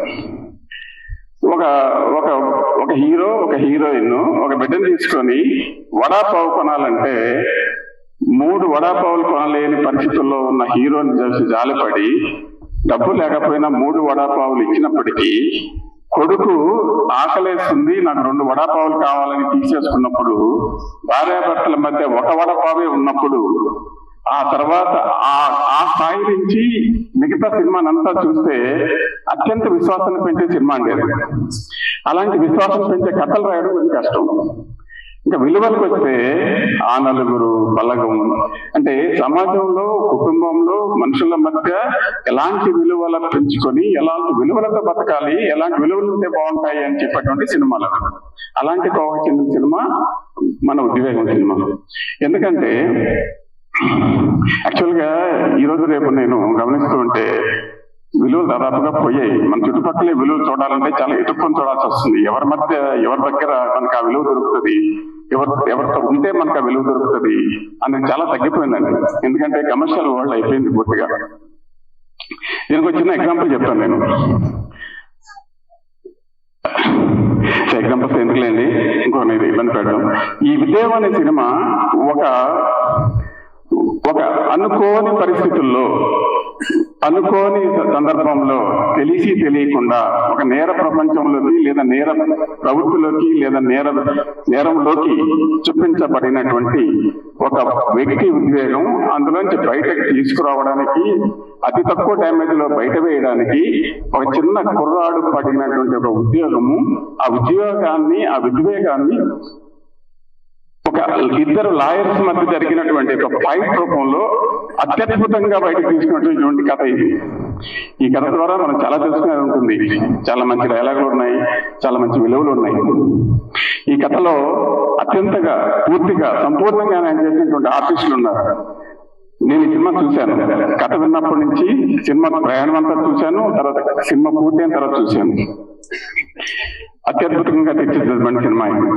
ఒక హీరో, ఒక హీరోయిన్ ఒక బిడ్డను తీసుకొని వడాపావు కొనాలంటే 3 వడాపావులు కొనలేని పరిస్థితుల్లో ఉన్న హీరోని చూసి జాలిపడి డబ్బు లేకపోయినా 3 వడాపావులు ఇచ్చినప్పటికీ కొడుకు ఆకలేస్తుంది, నాకు 2 వడాపావులు కావాలని తీసేసుకున్నప్పుడు, భార్యాభర్తల మధ్య 1 వడాపావే ఉన్నప్పుడు, ఆ తర్వాత ఆ స్థాయి నుంచి మిగతా సినిమానంతా చూస్తే అత్యంత విశ్వాసాన్ని పెంచే సినిమా అండి. అలాంటి విశ్వాసం పెంచే కథలు రాయడం కొంచెం కష్టం. ఇంకా విలువలకు వస్తే ఆ నలుగురు బలగం, అంటే సమాజంలో, కుటుంబంలో, మనుషుల మధ్య ఎలాంటి విలువలు పెంచుకొని ఎలాంటి విలువలతో బతకాలి, ఎలాంటి విలువలు ఉంటే బాగుంటాయి అని చెప్పేటువంటి సినిమాలు. అలాంటి కోవకు చెందిన సినిమా మన ఉద్వేగం సినిమా. ఎందుకంటే యాక్చువల్ గా ఈరోజు రేపు నేను గమనిస్తూ ఉంటే విలువలు దాదాపుగా పోయాయి. మన చుట్టుపక్కల విలువలు చూడాలంటే చాలా ఎదుర్కొని చూడాల్సి వస్తుంది. ఎవరి దగ్గర మనకు ఆ విలువ దొరుకుతుంది, ఎవరితో ఉంటే మనకు ఆ విలువ దొరుకుతుంది అనేది చాలా తగ్గిపోయిందండి. ఎందుకంటే కమర్షియల్ వరల్డ్ అయిపోయింది పూర్తిగా. దీనికి ఒక చిన్న ఎగ్జాంపుల్ చెప్తాను నేను. ఎగ్జాంపుల్స్ ఎందుకులేండి, ఇంకొక ఇబ్బంది పెట్టడం. ఈ విజయం అనే సినిమా ఒక అనుకోని పరిస్థితుల్లో, అనుకోని సందర్భంలో తెలియకుండా ఒక నేర ప్రపంచంలోకి లేదా నేర ప్రవృత్తిలోకి లేదా నేరంలోకి చూపించబడినటువంటి ఒక వ్యక్తి ఉద్వేగం, అందులోంచి బయటకు తీసుకురావడానికి, అతి తక్కువ డ్యామేజ్ లో బయట వేయడానికి ఒక చిన్న కుర్రాడు పడినటువంటి ఒక ఉద్యోగము, ఆ ఉద్వేగాన్ని ఒక 2 లాయర్స్ మధ్య జరిగినటువంటి ఒక ఫైట్ రూపంలో అత్యద్భుతంగా బయటకు తీసుకున్నటువంటి కథ ఇది. ఈ కథ ద్వారా మనం చాలా తెలుసుకునేది ఉంటుంది. చాలా మంచి డైలాగులు ఉన్నాయి, చాలా మంచి విలువలు ఉన్నాయి. ఈ కథలో అత్యంతగా పూర్తిగా సంపూర్ణంగా ఆయన చేసినటువంటి ఆర్టిస్టులు ఉన్నారు. నేను ఈ సినిమా చూశాను. కథ విన్నప్పటి నుంచి సినిమా ప్రయాణం అంతా చూశాను, తర్వాత సినిమా పూర్తి అయిన తర్వాత చూశాను. అత్యద్భుతంగా తీర్చిదిద్దబడిన సినిమా ఇది.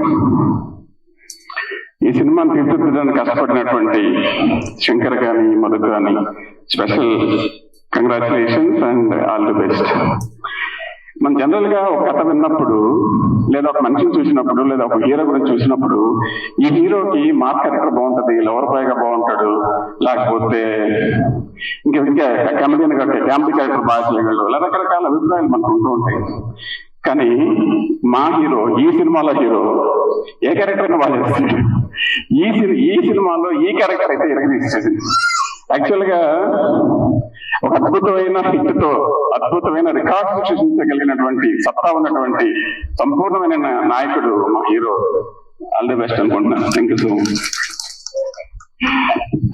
ఈ సినిమాను తీర్చిదిద్దడానికి కష్టపడినటువంటి శంకర్ గాని, మధు గాని special congratulations and all the best. మనం జనరల్ గా ఒక కథ విన్నప్పుడు, లేదా ఒక మనిషిని చూసినప్పుడు, లేదా ఒక హీరో గురించి చూసినప్పుడు, ఈ హీరోకి మాస్ క్యారెక్టర్ బాగుంటది, లవర్ బాయ్ గా బాగుంటాడు, లేకపోతే ఇంకా కమెడియన్ ఫ్యామిలీ క్యారెక్టర్ బాగా చేయగలడు, ఇలా రకరకాల అభిప్రాయాలు మనకు ఉంటూ ఉంటాయి. కానీ మా హీరో, ఈ సినిమాలో హీరో ఏ క్యారెక్టర్ బాగా చేస్తుంది. ఈ సినిమాలో ఈ క్యారెక్టర్ అయితే ఎరగదీసేది. యాక్చువల్ గా ఒక అద్భుతమైన హిట్ తో అద్భుతమైన రికార్డ్ సృష్టించగలిగినటువంటి సత్తా ఉన్నటువంటి సంపూర్ణమైన నాయకుడు మా హీరో. ఆల్ ది బెస్ట్ అనుకుంటున్నాను. Thank you so much.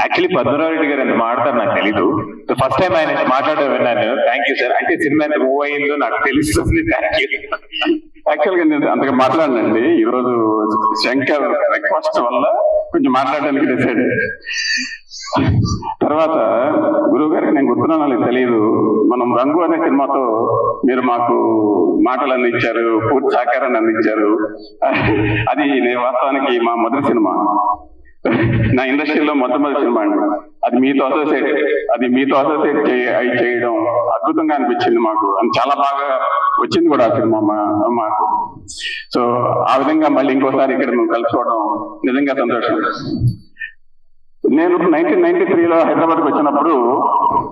Actually Padmanabha Reddy గారు ఎంత మాట్లాడారు నాకు తెలీదు. ఫస్ట్ టైం ఆయన మాట్లాడడం విన్నాను. Thank you sir. అంటే సినిమా ఎంత మూవ్ అయిందో నాకు తెలుస్తుంది. Thank you. యాక్చువల్ గా నేను అంతగా మాట్లాడనండి. ఈరోజు శంకర్ రిక్వెస్ట్ వల్ల కొంచెం మాట్లాడడానికి డిసైడ్. తర్వాత గురువు గారికి నేను గుర్తున్నానో తెలియదు, మనం రంగు అనే సినిమాతో మీరు మాకు మాటలు అందించారు, పూర్తి సహకారాన్ని అందించారు. అది నేను వాస్తవానికి మా మొదటి సినిమా, నా ఇండస్ట్రీలో మొట్టమొదటి సినిమా అండి. అది మీతో అసోసియేట్ చేయడం అద్భుతంగా అనిపించింది మాకు. చాలా బాగా వచ్చింది కూడా ఆ సినిమా మాకు. సో ఆ విధంగా మళ్ళీ ఇంకోసారి ఇక్కడ మేము కలుసుకోవడం నిజంగా సంతోషం. నేను 1993లో హైదరాబాద్కి వచ్చినప్పుడు,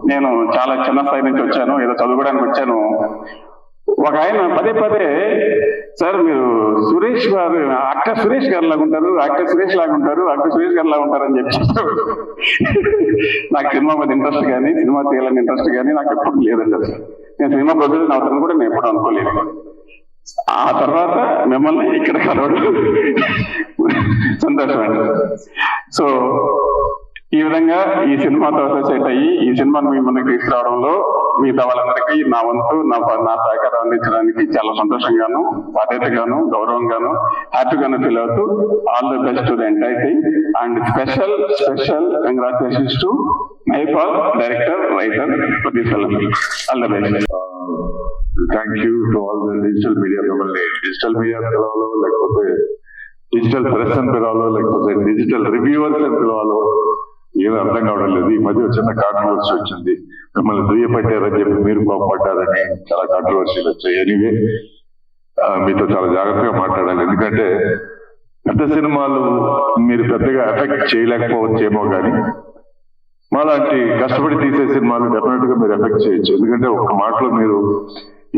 నేను చాలా చిన్న స్థాయి నుంచి వచ్చాను, ఏదో చదువుకోవడానికి వచ్చాను. ఒక ఆయన పదే పదే, సార్ మీరు సురేష్ గారు, యాక్టర్ సురేష్ గారు లాగా ఉంటారు, యాక్టర్ సురేష్ లాగా ఉంటారు, యాక్టర్ సురేష్ గారు లాగా ఉంటారు అని చెప్పి నాకు సినిమా మీద ఇంట్రెస్ట్ కానీ, సినిమా తీయాలని ఇంట్రెస్ట్ కానీ నాకు ఎప్పుడు లేదండి. అసలు నేను సినిమా ప్రొడ్యూసర్ అవుతాను కూడా నేను ఎప్పుడు అనుకోలేదు. ఆ తర్వాత మిమ్మల్ని ఇక్కడ కలవడం సంతోషం అండి. సో ఈ విధంగా ఈ సినిమాతో అసోసియేట్ అయ్యి ఈ సినిమాను మీ ముందుకు తీసుకురావడంలో మిగతా వాళ్ళందరికీ నా వంతు నా సహకారం అందించడానికి చాలా సంతోషంగాను, బాధ్యతగాను, గౌరవంగాను, హ్యాపీగాను ఫీల్ అవుతూ all the best to the entire team and special congratulations to Mypal, director, writer for this film. All the best. Thank you to all the digital media. మిమ్మల్ని డిజిటల్ మీడియా పిలవాలో, లేకపోతే డిజిటల్ ప్రెస్ అని పిలవాలో, లేకపోతే డిజిటల్ రివ్యూవర్స్ అని పిలవాలో ఏమీ అర్థం కావడం లేదు. ఈ మధ్య చిన్న కాంట్రవర్సీ వచ్చింది, మిమ్మల్ని దుయ్యపట్టారని చెప్పి మీరు కోపపడ్డారని చాలా కాంట్రవర్సీలు వచ్చాయి. ఎనీవే మీతో చాలా జాగ్రత్తగా మాట్లాడాలి, ఎందుకంటే పెద్ద సినిమాలు మీరు పెద్దగా ఎఫెక్ట్ చేయలేకపోవచ్చేమో కానీ మాలాంటి కష్టపడి తీసే సినిమాలు డెఫినెట్ గా మీరు ఎఫెక్ట్ చేయొచ్చు. ఎందుకంటే ఒక మాటలో మీరు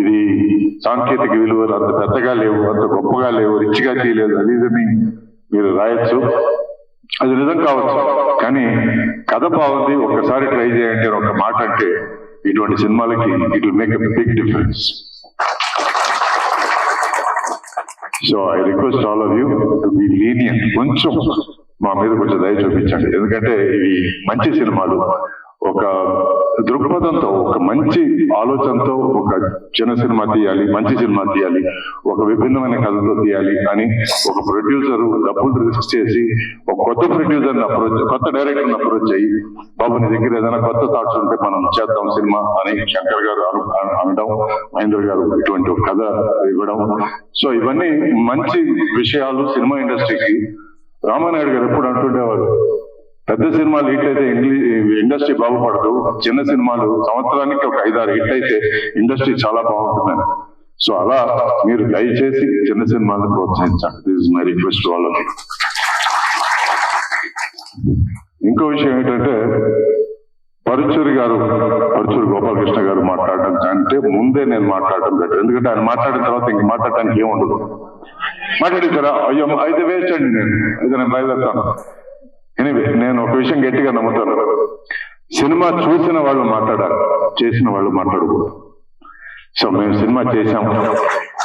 ఇది సాంకేతిక విలువలు అంత పెద్దగా లేవు, అంత గొప్పగా లేవు, రిచ్గా చేయలేదు, అది ఇదని మీరు రాయొచ్చు. అది నిజం కావచ్చు, కానీ కథ బాగుంది, ఒక్కసారి ట్రై చేయండి అని ఒక మాట అంటే ఇటువంటి సినిమాలకి it will make a big difference. So I request all of you to be lenient. కొంచెం మా మీద కొంచెం దయ చూపించండి, ఎందుకంటే ఇవి మంచి సినిమాలు. ఒక దృక్పథంతో, ఒక మంచి ఆలోచనతో ఒక చిన్న సినిమా తీయాలి, మంచి సినిమా తీయాలి, ఒక విభిన్నమైన కథతో తీయాలి అని ఒక ప్రొడ్యూసర్ డబ్బులు రిస్క్ చేసి ఒక కొత్త ప్రొడ్యూసర్ అప్రోచ్, కొత్త డైరెక్టర్ అప్రోచ్ అయ్యి, బాబు నీ దగ్గర ఏదైనా కొత్త థాట్స్ ఉంటే మనం చేద్దాం సినిమా అని శంకర్ గారు అనడం, మహేంద్ర గారు ఇటువంటి ఒక కథ ఇవ్వడం. సో ఇవన్నీ మంచి విషయాలు సినిమా ఇండస్ట్రీకి. రామానాయుడు గారు ఎప్పుడు అంటుండేవారు, పెద్ద సినిమాలు హిట్ అయితే ఇండస్ట్రీ బాగుపడదు, చిన్న సినిమాలు సంవత్సరానికి ఒక 5-6 హిట్ అయితే ఇండస్ట్రీ చాలా బాగుంటుందని. సో అలా మీరు దయచేసి చిన్న సినిమాలను ప్రోత్సహించండి. This is my request to all of you. ఇంకో విషయం ఏంటంటే, పరుచూరి గోపాలకృష్ణ గారు మాట్లాడడం కంటే ముందే నేను మాట్లాడడం బెటర్. ఎందుకంటే ఆయన మాట్లాడిన తర్వాత ఇంక మాట్లాడటానికి ఏముండదు. మాట్లాడేసారా, అయ్యో అయితే వేస్ట్ అండి, నేను బయలుదేరుతాను. ఎనీవే నేను ఒక విషయం గట్టిగా నమ్ముతాను, సినిమా చూసిన వాళ్ళు మాట్లాడాలి, చేసిన వాళ్ళు మాట్లాడకూడదు. సో మేము సినిమా చేశాము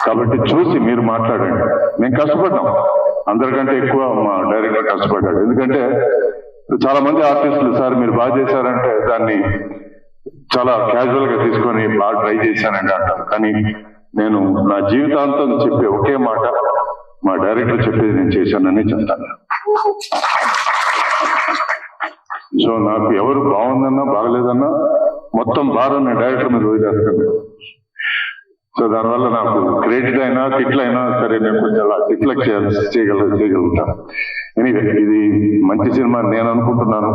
కాబట్టి చూసి మీరు మాట్లాడండి. మేము కష్టపడ్డాం, అందరికంటే ఎక్కువ మా డైరెక్టర్ కష్టపడ్డాడు. ఎందుకంటే చాలా మంది ఆర్టిస్టులు సార్ మీరు బాగా చేశారంటే దాన్ని చాలా క్యాజువల్ గా తీసుకొని బాగా ట్రై చేశానండి అంటారు. కానీ నేను నా జీవితాంతం చెప్పే ఒకే మాట, మా డైరెక్టర్ చెప్పేది నేను చేశానని చెప్తాను. సో నాకు ఎవరు బాగుందన్నా బాగలేదన్నా మొత్తం భారం నేను డైరెక్టర్ మీద వదిలేస్తాను. సో దానివల్ల నాకు క్రెడిట్ అయినా తిట్లు అయినా సరే నేను కొంచెం అలా రిఫ్లెక్ట్ చేయగలుగుతాను. ఎనీవే ఇది మంచి సినిమా నేను అనుకుంటున్నాను.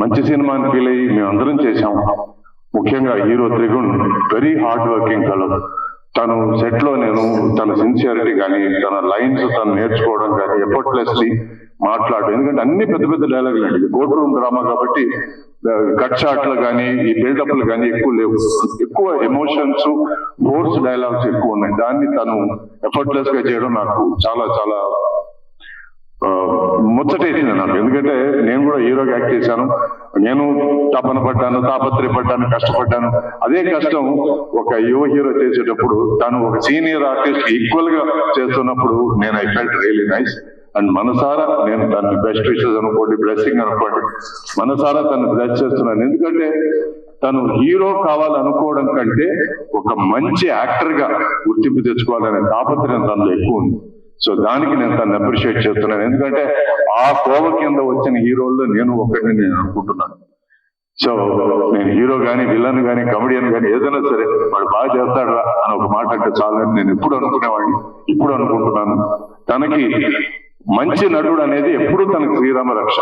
మంచి సినిమా అని ఫీల్ అయ్యి మేము అందరం చేశాం. ముఖ్యంగా hero Trigun very hard working fellow. తను సెట్ లో నేను తన సిన్సియారిటీ కానీ, తన లైన్స్ తను నేర్చుకోవడం కానీ, ఎఫర్ట్లెస్లీ మాట్లాడడం. ఎందుకంటే అన్ని పెద్ద పెద్ద డైలాగులు అండి, కోర్ట్ రూమ్ డ్రామా కాబట్టి కట్ షాట్లు కానీ ఈ బిల్డప్లు కానీ ఎక్కువ లేవు. ఎక్కువ ఎమోషన్స్, ఫోర్స్ డైలాగ్స్ ఎక్కువ ఉన్నాయి. దాన్ని తను ఎఫర్ట్లెస్ గా చేయడం నాకు చాలా చాలా ముచ్చటేసింది నాకు. ఎందుకంటే నేను కూడా హీరోగా యాక్ట్ చేశాను, నేను తపన పడ్డాను, తాపత్రయపడ్డాను, కష్టపడ్డాను. అదే కష్టం ఒక యువ హీరో చేసేటప్పుడు తను ఒక సీనియర్ ఆర్టిస్ట్ ఈక్వల్ గా చేస్తున్నప్పుడు నేను I felt really nice. And మనసారా నేను తన బెస్ట్ విషెస్ అనుకోండి, బ్లెస్సింగ్ అనుకోండి, మనసారా తను బ్లెస్ చేస్తున్నాను. ఎందుకంటే తను హీరో కావాలనుకోవడం కంటే ఒక మంచి యాక్టర్ గా గుర్తింపు తెచ్చుకోవాలనే తాపత్రయం తనలో ఎక్కువ ఉంది. సో దానికి నేను తను అప్రిషియేట్ చేస్తున్నాను. ఎందుకంటే ఆ కోవ కింద వచ్చిన హీరోల్లో నేను ఒకటిని నేను అనుకుంటున్నాను. సో నేను హీరో కానీ విలన్ కానీ కమెడియన్ కానీ ఏదైనా సరే వాడు బాగా చేస్తాడు అని ఒక మాట అంటే చాలని నేను ఎప్పుడు అనుకునేవాడిని, ఇప్పుడు అనుకుంటున్నాను. తనకి మంచి నటుడు అనేది ఎప్పుడు తనకి శ్రీరామ రక్ష.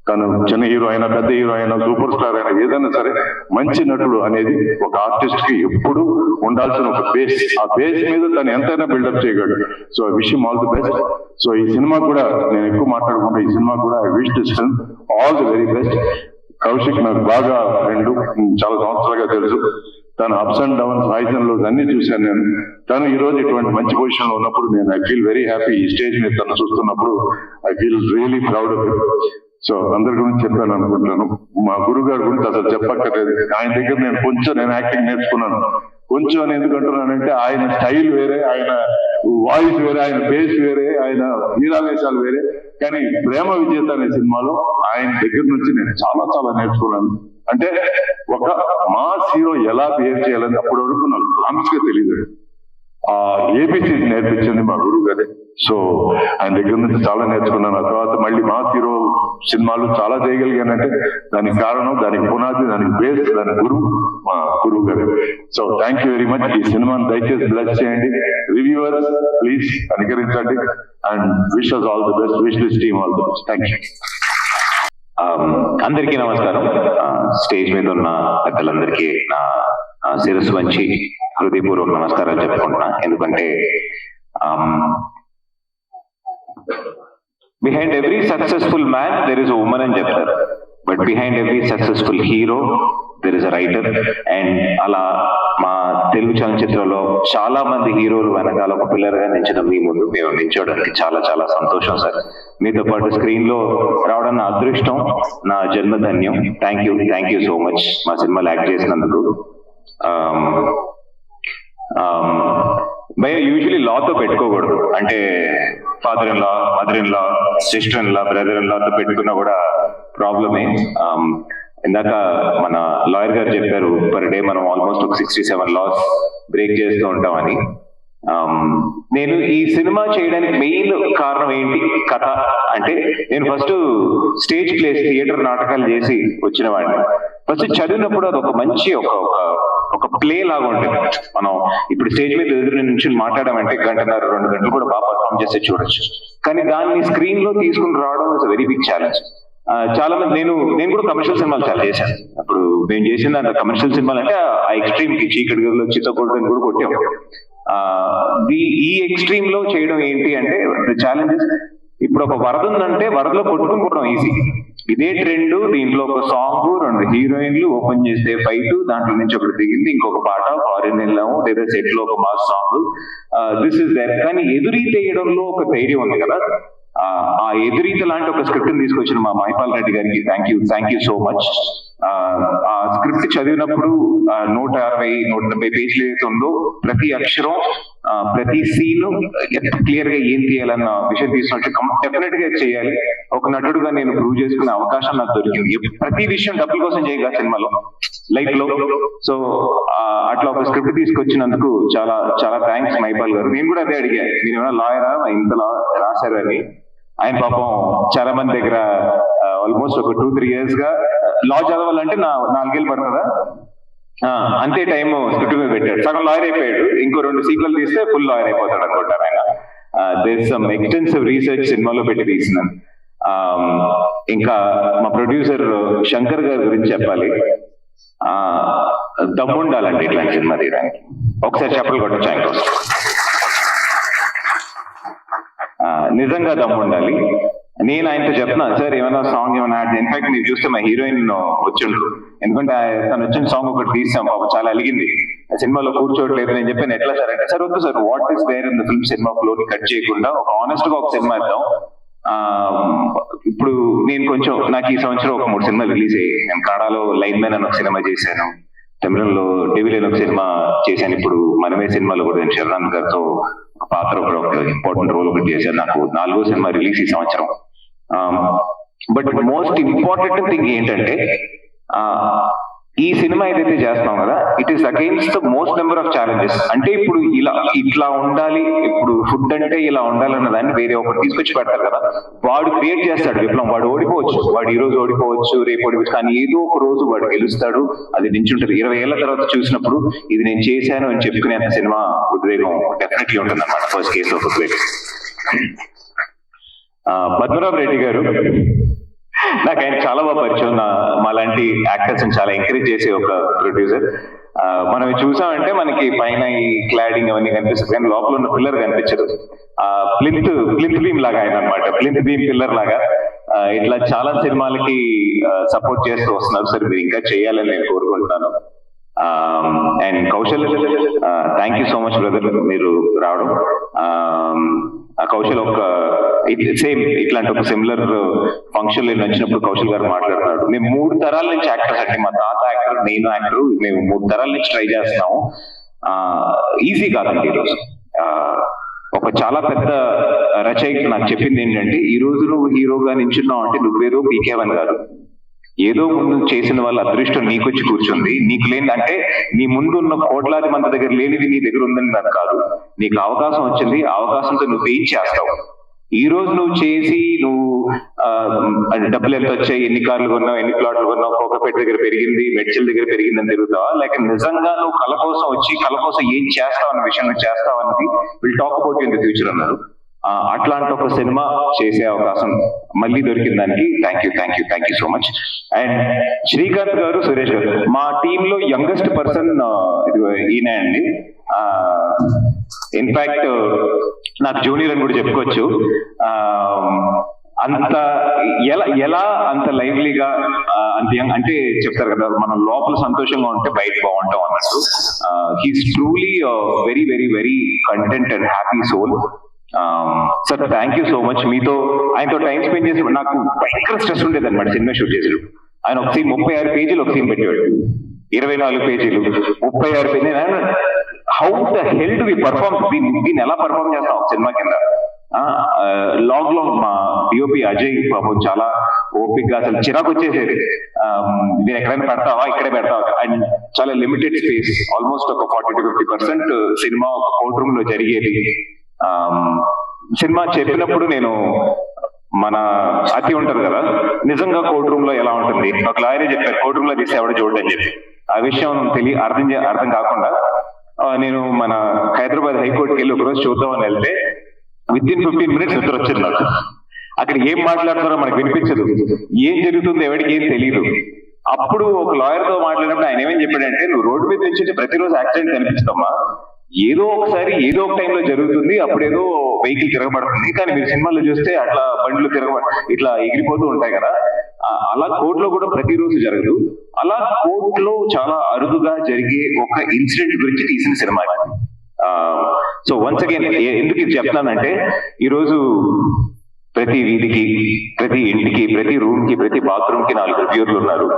తను చిన్న హీరో అయినా పెద్ద హీరో అయినా సూపర్ స్టార్ అయినా ఏదైనా సరే మంచి నటుడు అనేది ఒక ఆర్టిస్ట్ కి ఎప్పుడు ఉండాల్సిన ఒక బేస్. ఆ బేస్ మీద తను ఎంతైనా బిల్డప్ చేయగలడు. So I wish him all the best. So ఈ సినిమా కూడా నేను ఎక్కువ మాట్లాడుకుంటా, ఈ సినిమా కూడా I wish this film all the very best. Kaushik నాకు బాగా ఫ్రెండ్, చాలా సంవత్సరాలుగా తెలుసు. తన ups and downs, highs and lows అన్ని చూశాను నేను. తను ఈ రోజు ఇటువంటి మంచి పొజిషన్ లో ఉన్నప్పుడు నేను ఐ ఫీల్ వెరీ హ్యాపీ. ఈ స్టేజ్ మీద తను చూస్తున్నప్పుడు I feel really proud of it. So అందరి గురించి చెప్పాను అనుకుంటున్నాను. మా గురువు గారి గురించి అసలు చెప్పక్కర్లేదు. ఆయన దగ్గర నేను యాక్టింగ్ నేర్చుకున్నాను. కొంచెం అని ఎందుకు అంటున్నానంటే ఆయన స్టైల్ వేరే, ఆయన వాయిస్ వేరే, ఆయన బేస్ వేరే, ఆయన వీరావేశాలు వేరే. కానీ ప్రేమ విజేత అనే సినిమాలో ఆయన దగ్గర నుంచి నేను చాలా చాలా నేర్చుకున్నాను. అంటే ఒక మాస్ హీరో ఎలా బిహేవ్ చేయాలని అప్పటి వరకు నాకు ప్రామిస్ గా తెలియదు. ఆ ఏబిసి నేర్పించింది మా గురువు గారే. సో ఆయన దగ్గర నుంచి చాలా నేర్చుకున్నాను. ఆ తర్వాత మళ్ళీ మాస్ హీరో సినిమాలు చాలా చేయగలిగానంటే దానికి కారణం, దానికి పునాది, దానికి బేస్, దాని మా గురువు గారు. So thank you very much. ఈ సినిమాని దయచేసి బ్లెస్ చేయండి. రివ్యూవర్స్ ప్లీజ్ అనుకరించండి and wish us all the best. Wish this team all the best. Thank you. అందరికీ నమస్కారం. స్టేజ్ మీద ఉన్న పెద్దలందరికీ నా శిరస్సు వంచి హృదయపూర్వక నమస్కారాలు చెప్పుకుంటున్నా. ఎందుకంటే behind every successful man there is a women అని చెప్తారు, but behind every successful hero there is a writer. And అలా మా తెలుగు చలనచిత్రంలో చాలా మంది హీరోలు వెనకాల ఒక పిల్లర్ గా నించడం మీ ముందు మేము నించోడానికి చాలా చాలా సంతోషం సార్. మీతో పాటు స్క్రీన్ లో రావడం నా అదృష్టం, నా జన్మధన్యం. థ్యాంక్ యూ సో మచ్ మా సినిమాలో యాక్ట్ చేసినందుకు. భయ యూజువలీ లాతో పెట్టుకోకూడదు. అంటే father in law, mother in law, sister in law, brother in లాతో పెట్టుకున్నా కూడా ప్రాబ్లమే. ఇందాక మన లాయర్ గారు చెప్పారు పర్ డే మనం ఆల్మోస్ట్ ఒక 67 లాస్ బ్రేక్ చేస్తూ ఉంటామని. నేను ఈ సినిమా చేయడానికి మెయిన్ కారణం ఏంటి, కథ అంటే నేను ఫస్ట్ స్టేజ్ ప్లేస్, థియేటర్ నాటకాలు చేసి వచ్చిన వాడిని. ఫస్ట్ చదివినప్పుడు అది ఒక మంచి ఒక ప్లే లాగా ఉంటుంది. మనం ఇప్పుడు స్టేజ్ మీద ఎదురు నుంచి మాట్లాడామంటే 1.5 గంటలు 2 గంటలు కూడా బాగా పర్ఫామ్ చేసి చూడొచ్చు. కానీ దాన్ని స్క్రీన్ లో తీసుకుని రావడం ఇస్ వెరీ బిగ్ ఛాలెంజ్. చాలా మంది నేను కూడా కమర్షియల్ సినిమాలు చాలా చేశాను. అప్పుడు మేము చేసిన అంత కమర్షియల్ సినిమాలు అంటే ఆ ఎక్స్ట్రీమ్ కి చీకటి గదిలో చిత్తకొట్టని కూడా కొట్టాం. ఈ ఎక్స్ట్రీమ్ లో చేయడం ఏంటి అంటే ఛాలెంజెస్. ఇప్పుడు ఒక వరద ఉందంటే వరదలో కొట్టుకుని పోవడం ఈజీ. ఇదే ట్రెండ్, దీంట్లో ఒక సాంగ్, 2 హీరోయిన్లు, ఓపెన్ చేస్తే ఫైట్, దాంట్లో నుంచి ఒకటి దిగింది, ఇంకొక పాట, ఫారిన్ వెళ్ళాము, లేదా సెట్ లో ఒక mass song, this is that. కానీ ఎదురీత వేయడంలో ఒక ధైర్యం ఉంది కదా. ఆ ఎదురీత లాంటి ఒక స్క్రిప్ట్ తీసుకొచ్చిన మా మైపాల్ రెడ్డి గారికి థ్యాంక్ యూ సో మచ్. ఆ స్క్రిప్ట్ చదివినప్పుడు 160-170 పేజీలు ఏదైతే ఉందో ప్రతి అక్షరం, ప్రతి సీన్ ఎంత క్లియర్ గా ఏం తీయాలన్న విషయం తీసుకుంటే డెఫినెట్ గా చేయాలి. ఒక నటుడుగా నేను ప్రూవ్ చేసుకునే అవకాశం నాకు దొరికింది. ప్రతి విషయం డబ్బుల కోసం చేయగా సినిమాలో, లైఫ్ లో. సో అట్లా ఒక స్క్రిప్ట్ తీసుకొచ్చినందుకు చాలా చాలా థ్యాంక్స్ మైపాల్ గారు. నేను కూడా అదే అడిగా, మీరు ఏమైనా లాయరా, ఇంతలా రాశారు అని. ఆయన పాపం చాలా మంది దగ్గర ఆల్మోస్ట్ ఒక 2-3 years గా లా చదవాలంటే 4 ఏళ్ళు పడుతుందా, అంతే టైం స్క్రిప్ట్ మీద పెట్టాడు. సగం లాయర్ అయిపోయాడు. ఇంకో 2 సీక్వెల్ తీస్తే ఫుల్ లాయర్ అయిపోతాడు అనుకుంటారు ఆయన. There is some extensive research సినిమాలో పెట్టి తీసినాను. ఇంకా మా ప్రొడ్యూసర్ శంకర్ గారి గురించి చెప్పాలి. దమ్ముండాలండి ఇట్లాంటి సినిమా తీయడానికి. ఒకసారి చెప్పలు కొట్టచ్చు ఆయన కోసం. నిజంగా దమ్ముండాలి. నేను ఆయనతో చెప్తున్నాను, సార్ ఏమైనా సాంగ్ ఏమైనా యాడ్. ఇన్ఫాక్ట్ మీరు చూస్తే మా హీరోయిన్ వచ్చిండ్రు, ఎందుకంటే తను వచ్చిన సాంగ్ ఒకటి తీసాం, చాలా అలిగింది, సినిమాలో కూర్చోట్లేదు. నేను చెప్పాను ఎట్లా సార్ అంటే, సార్ వద్దు sir, what is there in the film cinema ఫ్లోని కట్ చేయకుండా ఒక ఆనెస్ట్ గా ఒక సినిమా ఇద్దాం. ఇప్పుడు నేను కొంచెం నాకు ఈ సంవత్సరం ఒక 3 సినిమాలు రిలీజ్ అయ్యాయి. నేను కాడాలో లైన్ మ్యాన్ అని ఒక సినిమా చేశాను, తమిళంలో డెవిల్ అని ఒక సినిమా చేశాను, ఇప్పుడు మనమే సినిమాలో కూడా నేను శరణ్ గారితో పాత్ర ఒక ఇంపార్టెంట్ రోల్ ఒకటి చేశాను. నాకు 4వ సినిమా రిలీజ్ ఈ సంవత్సరం. బట్ మోస్ట్ ఇంపార్టెంట్ థింగ్ ఏంటంటే ఈ సినిమా ఏదైతే చేస్తాం కదా, it is against the most number of challenges. అంటే ఇప్పుడు ఇట్లా ఉండాలి, ఇప్పుడు ఫుడ్ అంటే ఇలా ఉండాలన్న దాన్ని వేరే ఒకటి తీసుకొచ్చి పెడతారు కదా, వాడు క్రియేట్ చేస్తాడు విప్లవం. వాడు ఓడిపోవచ్చు, వాడు ఈ రోజు ఓడిపోవచ్చు, రేపు ఓడిపోవచ్చు, కానీ ఏదో ఒక రోజు వాడు గెలుస్తాడు. అది నించుంటది. 20 ఏళ్ల తర్వాత చూసినప్పుడు ఇది నేను చేశాను అని చెప్పుకునేంత సినిమా ఉద్వేగం డెఫినెట్లీ ఉంటుంది అన్నమాట. ఫస్ట్ కేసు ఆఫ్ ఉద్వేగం. పద్మనాభ రెడ్డి గారు నాకు ఆయన చాలా బాగా పరిచయం. మాలాంటి యాక్టర్స్ చాలా ఎంకరేజ్ చేసే ఒక ప్రొడ్యూసర్. మనం చూసామంటే మనకి పైన ఈ క్లాడింగ్ అవన్నీ కనిపిస్తుంది, కానీ లోపల ఉన్న పిల్లర్ కనిపించదు. ప్లింత్ బీమ్ లాగా ఆయన అనమాట, ప్లింత్ బీమ్ పిల్లర్ లాగా. ఇట్లా చాలా సినిమాలకి సపోర్ట్ చేస్తూ వస్తున్నారు సార్, మీరు ఇంకా చేయాలని నేను కోరుకుంటున్నాను. And Kaushal, thank you so much brother మీరు రావడం. కౌశల్ ఒక సేమ్ ఇట్లాంటి ఒక సిమిలర్ ఫంక్షన్ నచ్చినప్పుడు కౌశల్ గారు మాట్లాడుతున్నాడు. మేము 3 తరాల నుంచి యాక్టర్స్ అండి, మా తాత యాక్టర్, నేను యాక్టర్, మేము 3 తరాల నుంచి ట్రై చేస్తున్నాము. ఈజీ కాదండి. ఈరోజు ఒక చాలా పెద్ద రచయిత నాకు చెప్పింది ఏంటంటే, ఈ రోజు నువ్వు హీరోగా నించున్నావు అంటే నువ్వేదో పీకేవన్ కాదు, ఏదో ముందు చేసిన వాళ్ళ అదృష్టం నీకొచ్చి కూర్చుంది. నీకు లేని అంటే నీ ముందు ఉన్న కోట్లాది మంది దగ్గర లేనిది నీ దగ్గర ఉందని నాకు కాదు. నీకు అవకాశం వచ్చింది, ఆ అవకాశంతో నువ్వు ఏం చేస్తావు. ఈ రోజు నువ్వు చేసి నువ్వు డబ్బులు ఎంత వచ్చాయి, ఎన్ని కార్లు కొన్నావు, ఎన్ని ప్లాట్లు కొన్నావు, కోకపేట దగ్గర పెరిగింది, మెడ్చల్ దగ్గర పెరిగిందని తిరుగుతావా, లేక నిజంగా నువ్వు కళ కోసం వచ్చి కళ కోసం ఏం చేస్తావు అన్న విషయం నువ్వు చేస్తావు అన్నది will talk about in the future అన్నారు. అట్లాంటి ఒక సినిమా చేసే అవకాశం మళ్ళీ దొరికిన దానికి thank you so much. And Srikanth గారు, సురేష్ గారు, మా టీంలో యంగెస్ట్ పర్సన్ ఈయన అండి. ఇన్ఫాక్ట్ నాకు జూనియర్ అని కూడా చెప్పుకోవచ్చు. అంత ఎలా అంత లైవ్లీగా అంత అంటే చెప్తారు కదా, మనం లోపల సంతోషంగా ఉంటే బయట బాగుంటాం అన్నట్టు. He's truly very very very content and happy soul. Sir thank you so much. ఆయనతో టైం స్పెండ్ చేసి నాకు భయంకర స్ట్రెస్ ఉండేది అనమాట సినిమా షూట్ చేసేది. ఆయన ఒక సీన్ 36 పేజీలు ఒక సీన్ పెట్టేవాడు, 24 పేజీలు 36 పేజీలు. How the hell do we perform, దీన్ని ఎలా పర్ఫార్మ్ చేస్తాం ఒక సినిమా కింద. లాగ్ లో మా డిఓపి అజయ్ పాపం చాలా ఓపిక్ గా, అసలు చిరాకు వచ్చేసేది. మీరు ఎక్కడైనా పెడతావా, ఇక్కడే పెడతావా. అండ్ చాలా లిమిటెడ్ స్పేస్, ఆల్మోస్ట్ ఒక 40 to 50% సినిమా ఒక కోర్ట్ రూమ్ లో జరిగేది. సినిమా చెప్పినప్పుడు నేను మన అతి ఉంటారు కదా, నిజంగా కోర్ట్ రూమ్ లో ఎలా ఉంటుంది, ఒక లాయరే చెప్పారు కోర్ట్ రూమ్ లో తీస్తే ఎవడ చూడని చెప్పి. ఆ విషయం అర్థం కాకుండా నేను మన హైదరాబాద్ హైకోర్టుకి వెళ్ళి ఒకరోజు చూద్దామని వెళ్తే విత్-ఇన్ 15 minutes నిద్ర వచ్చింది నాకు. అక్కడ ఏం మాట్లాడుతారో మనకు వినిపించదు, ఏం జరుగుతుందో ఎవరికి ఏం తెలియదు. అప్పుడు ఒక లాయర్ తో మాట్లాడినప్పుడు ఆయన ఏమేం చెప్పాడంటే, నువ్వు రోడ్డు మీద నుంచి ప్రతిరోజు యాక్సిడెంట్ కనిపిస్తామా, ఏదో ఒకసారి ఏదో ఒక టైంలో జరుగుతుంది, అప్పుడేదో వెహికల్ తిరగబడుతుంది, కానీ మీరు సినిమాలో చూస్తే అట్లా బండ్లు ఇట్లా ఎగిరిపోతూ ఉంటాయి కదా. అలా కోర్టులో కూడా ప్రతిరోజు జరగదు. అలా కోర్టులో చాలా అరుదుగా జరిగే ఒక ఇన్సిడెంట్ గురించి తీసిన సినిమా. సో వన్స్ అగైన్ ఎందుకు ఇది చెప్తానంటే, ఈరోజు ప్రతి వీధికి, ప్రతి ఇంటికి, ప్రతి రూమ్ కి, ప్రతి బాత్రూమ్ కి 4 రివ్యూర్లు ఉన్నారు.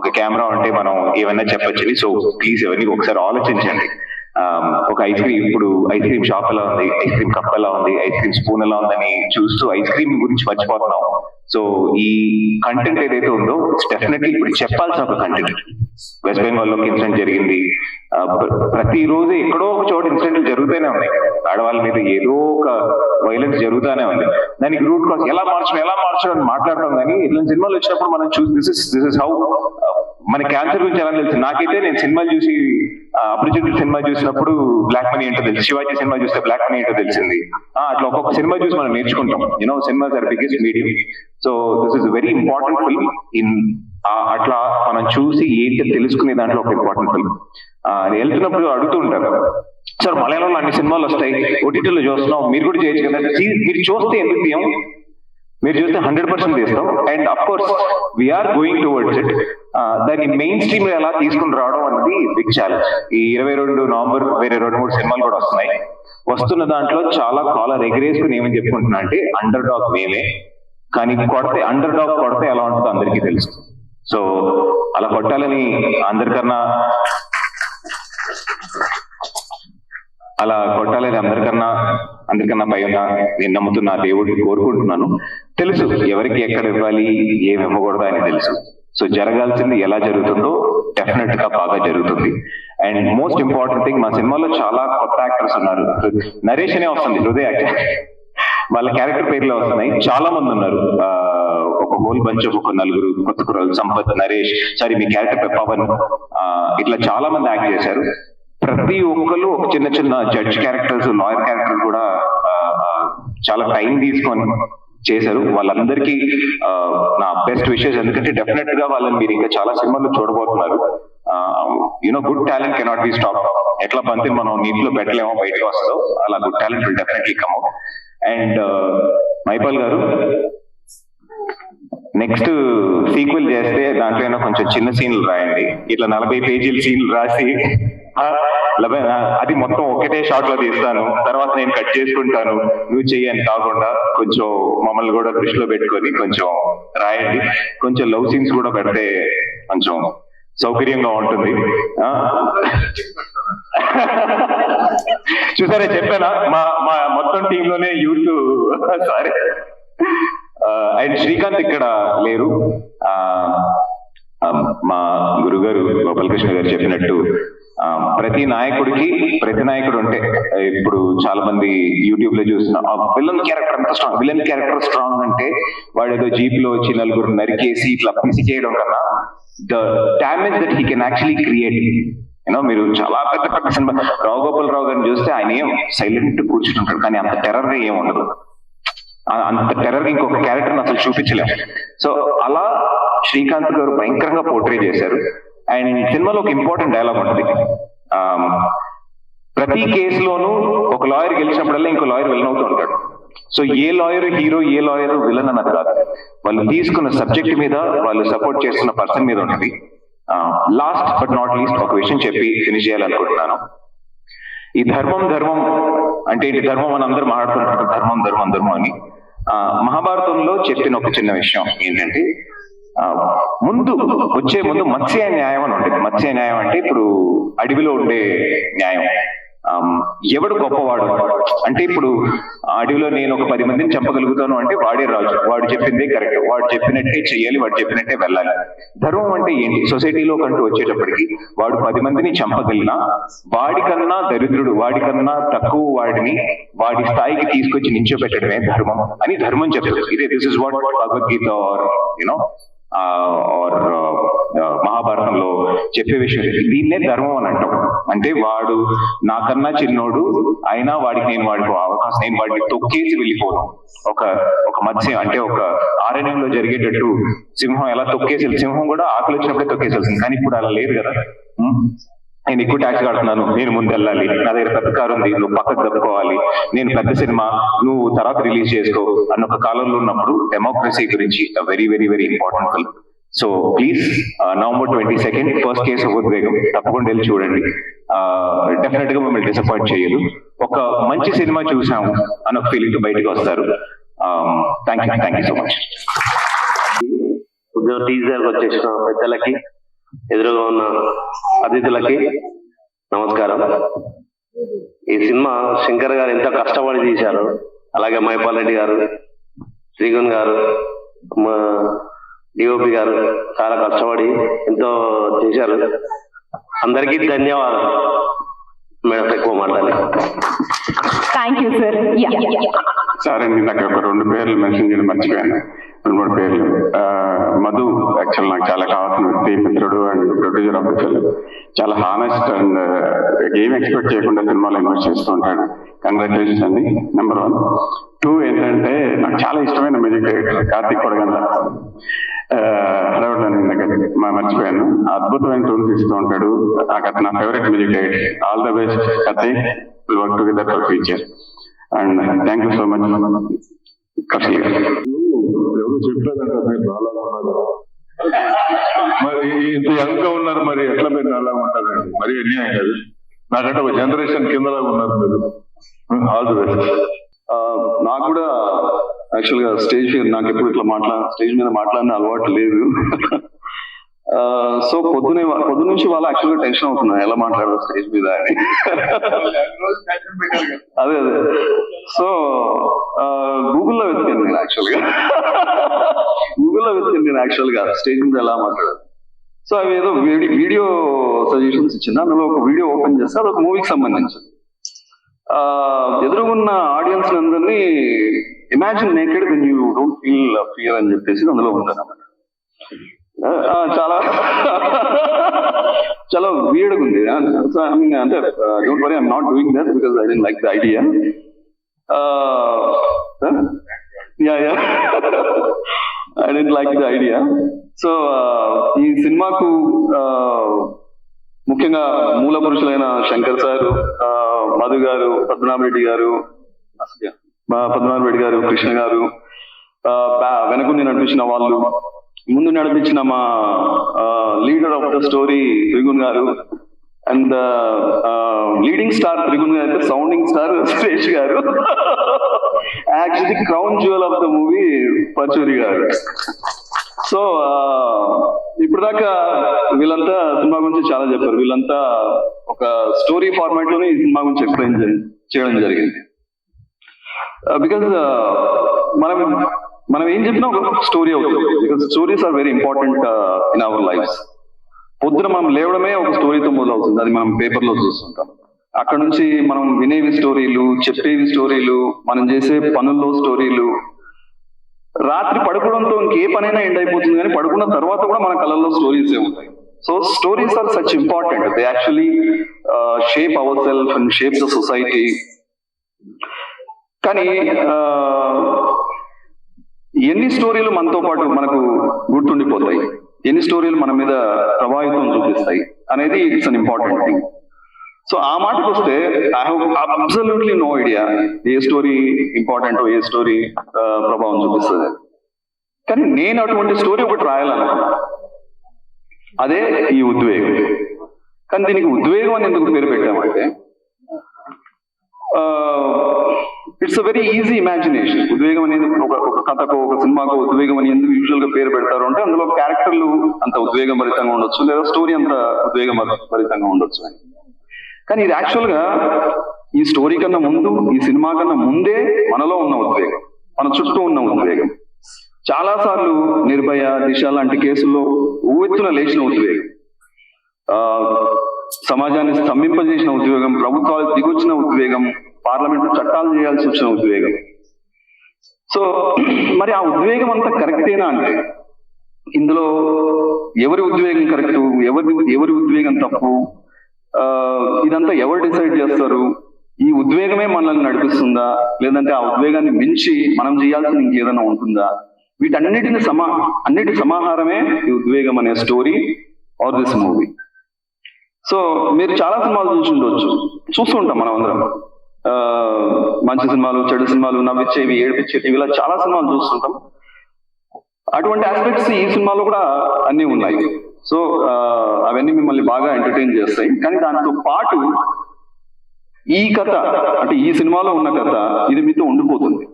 ఒక కెమెరా ఉంటే మనం ఏమన్నా చెప్పొచ్చని. సో ప్లీజ్ ఎవరిని ఒకసారి ఆలోచించండి. ఒక ఐస్ క్రీమ్, ఇప్పుడు ఐస్ క్రీమ్ షాప్ ఎలా ఉంది, ఐస్ క్రీమ్ కప్ ఎలా ఉంది, ఐస్ క్రీమ్ స్పూన్ ఎలా ఉందని చూస్తూ ఐస్ క్రీమ్ గురించి మర్చిపోతున్నాం. సో ఈ కంటెంట్ ఏదైతే ఉందో డెఫినెట్లీ ఇప్పుడు చెప్పాల్సిన ఒక కంటెంట్. వెస్ట్ బెంగాల్ లో ఇన్సిడెంట్ జరిగింది, ప్రతిరోజు ఎక్కడో ఒక చోట ఇన్సిడెంట్లు జరుగుతూనే ఉన్నాయి. ఆడవాళ్ళ మీద ఏదో ఒక వైలెన్స్ జరుగుతూనే ఉంది. దానికి రూట్ కాజ్ ఎలా మార్చడం అని మాట్లాడతాం, కానీ ఇట్లాంటి సినిమాలు వచ్చినప్పుడు మనం చూసి దిస్ ఇస్ హౌ. మన క్యాన్సర్ గురించి ఎలా తెలుసు నాకైతే, నేను సినిమాలు చూసి అపరిచితుడు సినిమా చూసినప్పుడు బ్లాక్ మనీ ఏంటో తెలుసు, శివాజీ సినిమా చూస్తే బ్లాక్ మనీ ఏంటో తెలిసింది. అట్లా ఒక్కొక్క సినిమా చూసి మనం నేర్చుకుంటాం. Cinemas are biggest medium. So this is very important film. అట్లా మనం చూసి ఏంటో తెలుసుకునే దాంట్లో ఒక ఇంపార్టెంట్ ఫిల్మ్. వెళ్తున్నప్పుడు అడుగుతూ ఉంటారు, సార్ మలయాళంలో అన్ని సినిమాలు వస్తాయి, ఓటీటీలో చూస్తున్నాం, మీరు కూడా చేయొచ్చు కదా. మీరు చూస్తే ఎందుకు తీయం, మీరు చూస్తే 100% తీస్తాం. And of course we're going towards it. దాన్ని మెయిన్ స్ట్రీమ్ లో ఎలా తీసుకుని రావడం అనేది బిగ్ ఛాలెంజ్. ఈ 22 నవంబర్ వేరే 2-3 సినిమాలు కూడా వస్తున్నాయి. వస్తున్న దాంట్లో చాలా కాలర్ ఎగరేసుకుని ఏమని చెప్పుకుంటున్నా అంటే, అండర్ డాగ్ మేమే, కానీ అండర్ డాగ్ కొడితే ఎలా ఉంటుందో అందరికీ తెలుసు. సో అలా కొట్టాలని అందరికన్నా పై ఉన్న నేను నమ్ముతున్న దేవుడిని కోరుకుంటున్నాను. తెలుసు ఎవరికి ఎక్కడ ఇవ్వాలి, ఏమి ఇవ్వకూడదు అని తెలుసు. సో జరగాల్సింది ఎలా జరుగుతుందో డెఫినెట్ గా బాగా జరుగుతుంది. అండ్ మోస్ట్ ఇంపార్టెంట్ థింగ్, మా సినిమాలో చాలా కొత్త యాక్టర్స్ ఉన్నారు. నరేష్ అనే వస్తుంది, హృదయ యాక్టర్, వాళ్ళ క్యారెక్టర్ పేర్లే వస్తున్నాయి. చాలా మంది ఉన్నారు, ఒక హోల్ బంచ్ ఆఫ్ ఒక నలుగురు కొత్త కుర్రాళ్ళు, సంపత్, నరేష్, సారీ మీ క్యారెక్టర్ పవన్, ఇట్లా చాలా మంది యాక్ట్ చేశారు. ప్రతి ఒక్కరు ఒక చిన్న చిన్న జడ్జ్ క్యారెక్టర్స్, లాయర్ క్యారెక్టర్స్ కూడా చాలా టైం తీసుకొని చేశారు. వాళ్ళందరికీ నా బెస్ట్ విషెస్, ఎందుకంటే డెఫినెట్ గా వాళ్ళని మీరు ఇంకా చాలా సినిమాల్లో చూడబోతున్నారు. You know good talent cannot be stop. ఎట్లా పంతి మనం నీటిలో పెట్టలేమో బయటకు వస్తుందో అలా good talent will definitely come out. And Mypal గారు నెక్స్ట్ సీక్వెల్ చేస్తే దాంట్లో కొంచెం చిన్న సీన్లు రాయండి. ఇట్లా 40 పేజీల సీన్లు రాసి అది మొత్తం ఒకటే షాట్ లో తీస్తాను, తర్వాత నేను కట్ చేసుకుంటాను, నువ్వు చెయ్యని కాకుండా కొంచెం మమ్మల్ని కూడా దృష్టిలో పెట్టుకొని కొంచెం రాయండి. కొంచెం లవ్ సీన్స్ కూడా పెడితే కొంచెం సౌకర్యంగా ఉంటుంది. చూసారా, చెప్పానా మా మొత్తం టీంలోనే యూత్. సారీ. అండ్ శ్రీకాంత్ ఇక్కడ లేరు. మా గురుగారు గోపాలకృష్ణ గారు చెప్పినట్టు ప్రతి నాయకుడు ఉంటే, ఇప్పుడు చాలా మంది యూట్యూబ్ లో చూసిన విలన్ క్యారెక్టర్ ఎంత స్ట్రాంగ్, విలన్ క్యారెక్టర్ స్ట్రాంగ్ అంటే వాడు ఏదో జీప్ లో వచ్చి నలుగురు నరికేసి ఇట్లా పిసి చేయడం కన్నా the damage that he can actually create. You know, మీరు చాలా పెద్ద సినిమా రావు గోపాల్ రావు గారిని చూస్తే ఆయన ఏం సైలెంట్ కూర్చుంటాడు, కానీ అంత టెర్రర్ గా ఏం ఉండదు. అంత టెర్రర్ ఇంకొక క్యారెక్టర్ అసలు చూపించలేము. సో అలా శ్రీకాంత్ గారు భయంకరంగా పోర్ట్రే చేశారు. అండ్ సినిమాలో ఒక ఇంపార్టెంట్ డైలాగ్ ఉంటుంది, ప్రతి కేసులోనూ ఒక లాయర్ గెలిచినప్పుడల్లా ఇంకో లాయర్ విలన్ అవుతూ ఉంటాడు. సో ఏ లాయర్ హీరో, ఏ లాయర్ విలన్ అన్నది కాదు, వాళ్ళు తీసుకున్న సబ్జెక్ట్ మీద, వాళ్ళు సపోర్ట్ చేస్తున్న పర్సన్ మీద ఉంటుంది. లాస్ట్ బట్ నాట్ లీస్ట్ ఒక విషయం చెప్పి ఫినిష్ చేయాలనుకుంటున్నాను. ఈ ధర్మం అంటే ఏంటి, ధర్మం అని అందరూ మాట్లాడుతుంటారు, ధర్మం అని. మహాభారతంలో చెప్పిన ఒక చిన్న విషయం ఏంటంటే, ముందు మత్స్య న్యాయం అని ఉంటుంది. మత్స్య న్యాయం అంటే ఇప్పుడు అడవిలో ఉండే న్యాయం. ఎవడు గొప్పవాడు అంటే, ఇప్పుడు అడవిలో నేను ఒక 10 మందిని చంపగలుగుతాను అంటే వాడే రాజు, వాడు చెప్పిందే కరెక్ట్, వాడు చెప్పినట్టే చెయ్యాలి, వాడు చెప్పినట్టే వెళ్ళాలి. ధర్మం అంటే ఏంటి, సొసైటీలో కంటూ వచ్చేటప్పటికి వాడు 10 మందిని చంపగలిగినా వాడికన్నా దరిద్రుడు, వాడికన్నా తక్కువ వాడిని వాడి స్థాయికి తీసుకొచ్చి నించోబెట్టడమే ధర్మం అని ధర్మం చెప్తుంది. ఇదే this is what Bhagavad Gita or you know మహాభారతంలో చెప్పే విషయం. దీన్నే ధర్మం అని అంటాం. అంటే వాడు నాకన్నా చిన్నోడు అయినా వాడికి నేను వాడికి అవకాశం, నేను వాడిని తొక్కేసి వెళ్ళిపోను. ఒక మత్స్యం అంటే ఒక ఆరణ్యంలో జరిగేటట్టు సింహం ఎలా సింహం కూడా ఆకలి వచ్చినప్పుడే తొక్కేసేస్తుంది, కానీ ఇప్పుడు అలా లేదు కదా. నేను ఎక్కువ ట్యాక్స్ కడుతున్నాను, నేను ముందు వెళ్ళాలి, నా దగ్గర పెద్ద కారు ఉంది, నువ్వు పక్కకు తప్పుకోవాలి, నేను పెద్ద సినిమా, నువ్వు తర్వాత రిలీజ్ చేసుకో అన్న ఒక కాలంలో ఉన్నప్పుడు డెమోక్రసీ గురించి very very very important film. So please November 22 first case of ఉద్వేగం తప్పకుండా వెళ్ళి చూడండి. డెఫినెట్ గా మిమ్మల్ని డిసప్పాయింట్ చేయదు. ఒక మంచి సినిమా చూసాము అన్న ఒక ఫీలింగ్ తో బయటకు వస్తారు. Thank you so much. Teaser వచ్చేసిన పెద్దలకి, ఎదురుగా ఉన్న అతిథులకి నమస్కారం. ఈ సినిమా శంకర్ గారు ఎంతో కష్టపడి తీశారు, అలాగే మైపాల్ రెడ్డి గారు, శ్రీగుణ్ గారు, మా డిఓపి గారు చాలా కష్టపడి ఎంతో చేశారు. అందరికీ ధన్యవాదాలు. మేడం ఎక్కువ మాట్లాడాలి. Thank you sir. సార్ అండి, నాకు ఒక 2 పేర్లు మెన్షన్ చేయడం మర్చిపోయాను. 2-3 పేర్లు. మధు యాక్చువల్ నాకు చాలా కావాల్సిన వ్యక్తి, మిత్రుడు and producer of the film. చాలా హానెస్ట్ అండ్ ఏం ఎక్స్పెక్ట్ చేయకుండా సినిమాలో ఇన్వెస్ట్ చేస్తూ ఉంటాడు. కంగ్రాచులేషన్స్ అండి, నెంబర్ 1. 2 ఏంటంటే, నాకు చాలా ఇష్టమైన మ్యూజిక్ డైరెక్టర్ కార్తిక్ కొడగండ్ల. మర్చిపోయాను, అద్భుతమైన టూన్స్ ఇస్తూ ఉంటాడు. నాకు నా favourite music director. All the best Karthik, will work together for future. And thank you so much. ఎవరు చెప్పారంట మీరు నాలా ఉన్నారు, మరి ఇంత యంగ్ గా ఉన్నారు, మరి ఎట్లా మీరు నాలా ఉంటారండి? మరి అన్యాయం కాదు. నాకంటే ఒక జనరేషన్ కిందలా ఉన్నారు మీరు. All the best. నాకు కూడా యాక్చువల్ గా స్టేజ్ నాకు ఎప్పుడు ఇట్లా స్టేజ్ మీద మాట్లాడిన అలవాటు లేదు. సో పొద్దు నుంచి వాళ్ళు యాక్చువల్ గా టెన్షన్ అవుతున్నారు ఎలా మాట్లాడారు స్టేజ్ మీద అని. అదే సో గూగుల్లో వెతికాను నేను యాక్చువల్ గా స్టేజ్ మీద ఎలా మాట్లాడారు. సో అవి ఏదో వీడియో సజెషన్స్ ఇచ్చింది. అందులో ఒక వీడియో ఓపెన్ చేస్తే అదొక మూవీకి సంబంధించింది. ఎదురుగున్న ఆడియన్స్ అందరినీ imagine naked when you don't feel fear అని చెప్పేసి అందులో ఉందన్నమాట. చాలా చాలా వీర్డ్గా ఉంది. అంటే don't worry, I'm not doing that because I don't like the idea. I didn't like the idea. So ఈ సినిమాకు ముఖ్యంగా మూల పురుషులైన శంకర్ సార్, మధు గారు, పద్మనాభరెడ్డి గారు, కృష్ణ గారు, వెనకుండి నడిపించిన వాళ్ళు, ముందు నడిపించిన మా leader of the story Trigun గారు, అండ్ లీడింగ్ స్టార్ త్రిగుణ్ గారు అయితే sounding star Suresh garu, actually crown jewel of the movie Pachuri garu. So ఇప్పుడు దాకా వీళ్ళంతా సినిమా గురించి చాలా చెప్పారు. వీళ్ళంతా ఒక స్టోరీ ఫార్మాట్ లోనే ఈ సినిమా గురించి ఎక్స్ప్లెయిన్ చేయడం జరిగింది. బికాజ్ మనం ఏం చెప్పినా ఒక స్టోరీ అవుతుంది. Because stories are very important in our lives. పొద్దున మనం లేవడమే ఒక స్టోరీతో మొదలవుతుంది. అది మనం పేపర్లో చూస్తుంటాం. అక్కడ నుంచి మనం వినేవి స్టోరీలు, చెప్పేవి స్టోరీలు, మనం చేసే పనుల్లో స్టోరీలు, రాత్రి పడుకోవడంతో ఇంకే పనైనా ఎండ్ అయిపోతుంది, కానీ పడుకున్న తర్వాత కూడా మన కళ్ళల్లో స్టోరీసే ఉంటాయి. So stories are such important. They actually shape our self and shape the society. కానీ ఎన్ని స్టోరీలు మనతో పాటు మనకు గుర్తుండిపోతాయి, ఎన్ని స్టోరీలు మన మీద ప్రభావితం చూపిస్తాయి అనేది it's an important thing. So ఆ మాటకు వస్తే I have absolutely no idea ఏ స్టోరీ ఇంపార్టెంట్, ఏ స్టోరీ ప్రభావం చూపిస్తుంది. కానీ నేను అటువంటి స్టోరీ ఒకటి రాయాలనుకున్నా, అదే ఈ ఉద్వేగం. కానీ దీనికి ఉద్వేగం అని ఎందుకు పేరు పెట్టామంటే it's a very easy imagination. ఉద్వేగం అనేది ఒక కథకో ఒక సినిమాకో ఉద్వేగం అని ఎందుకు యూజువల్ గా పేరు పెడతారు అంటే అందులో క్యారెక్టర్లు అంత ఉద్వేగం భరితంగా ఉండొచ్చు, లేదా స్టోరీ అంత ఉద్వేగం భరితంగా ఉండొచ్చు అని. కానీ ఇది యాక్చువల్ గా ఈ స్టోరీ కన్నా ముందు, ఈ సినిమా కన్నా ముందే మనలో ఉన్న ఉద్వేగం, మన చుట్టూ ఉన్న ఉద్వేగం. చాలా సార్లు నిర్భయ, దిశ లాంటి కేసుల్లో ఉవ్వెత్తున లేచిన ఉద్వేగం, సమాజాన్ని స్తంభింపజేసిన ఉద్వేగం, ప్రభుత్వాలు దిగొచ్చిన ఉద్వేగం, పార్లమెంట్ చట్టాలు చేయాల్సి వచ్చిన ఉద్వేగం. సో మరి ఆ ఉద్వేగం అంతా కరెక్టేనా అంటే ఇందులో ఎవరి ఉద్వేగం కరెక్ట్, ఎవరి ఉద్వేగం తప్పు, ఇదంతా ఎవరు డిసైడ్ చేస్తారు, ఈ ఉద్వేగమే మనల్ని నడిపిస్తుందా, లేదంటే ఆ ఉద్వేగాన్ని మించి మనం చేయాల్సింది ఇంకేదైనా ఉంటుందా, అన్నిటి సమాహారమే ఈ ఉద్వేగం అనే story or this movie. So మీరు చాలా సినిమాలు చూస్తూ ఉంటాం మనం అందరం. మంచి సినిమాలు, చెడు సినిమాలు, నవ్విచ్చేవి, ఏడిపించేవి, ఇలా చాలా సినిమాలు చూస్తుంటాం. అటువంటి ఆస్పెక్ట్స్ ఈ సినిమాలో కూడా అన్నీ ఉన్నాయి. సో అవన్నీ మిమ్మల్ని బాగా ఎంటర్టైన్ చేస్తాయి. కానీ దాంతో పాటు ఈ కథ, అంటే ఈ సినిమాలో ఉన్న కథ, ఇది మీతో ఉండిపోతుంది.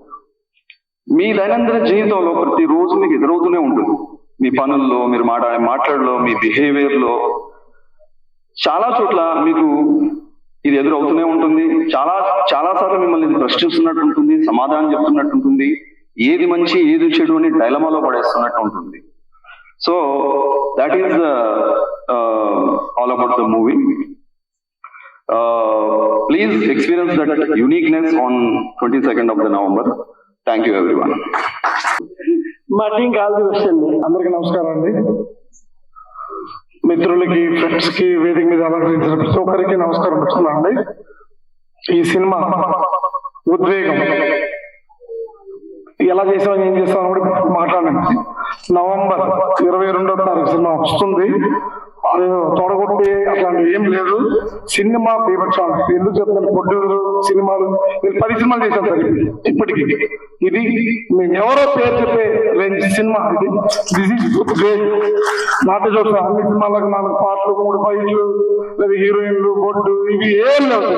మీ దైనందిన జీవితంలో ప్రతిరోజు మీకు ఎదురవుతూనే ఉంటుంది. మీ పనుల్లో, మీరు మాట్లాడలో, మీ బిహేవియర్లో చాలా చోట్ల మీకు ఇది ఎదురవుతూనే ఉంటుంది. చాలా సార్లు మిమ్మల్ని ఇది ప్రశ్నిస్తున్నట్టు ఉంటుంది, సమాధానం చెప్తున్నట్టు ఉంటుంది, ఏది మంచి ఏది చెడు అని డైలమాలో పడేస్తున్నట్టు ఉంటుంది. So that is all about the movie. Please experience that uniqueness on 22nd of the November. Thank you everyone. మా టీం కాల్ వస్తుంది. అందరికీ నమస్కారం అండి. మిత్రులకి, ఫ్రెండ్స్ కి, వేదిక మీద అలంకరించిన ప్రతి ఒక్కరికి నమస్కారం పెడుతున్నాను అండి. ఈ సినిమా ఉద్వేగం ఎలా చేసామని, ఏం చేస్తామని కూడా మాట్లాడండి. నవంబర్ 22వ తారీఖు సినిమా వస్తుంది. తొడగొట్టి అట్లాంటివి ఏం లేదు. సినిమా బీభత్సం. ఎందుకు చెప్తాను, ప్రొడ్యూసర్ సినిమాలు నేను 10 సినిమాలు చేశాను సార్ ఇప్పటికి. ఇది మేము ఎవరో పేరు చెప్పే రేంజ్ సినిమా ఇది. This is great. నాటు చూస్తా అన్ని సినిమాలకు 4 పాటలు, 3 ఫైట్లు, లేదా హీరోయిన్లు, బొడ్డు, ఇవి ఏం లేవు.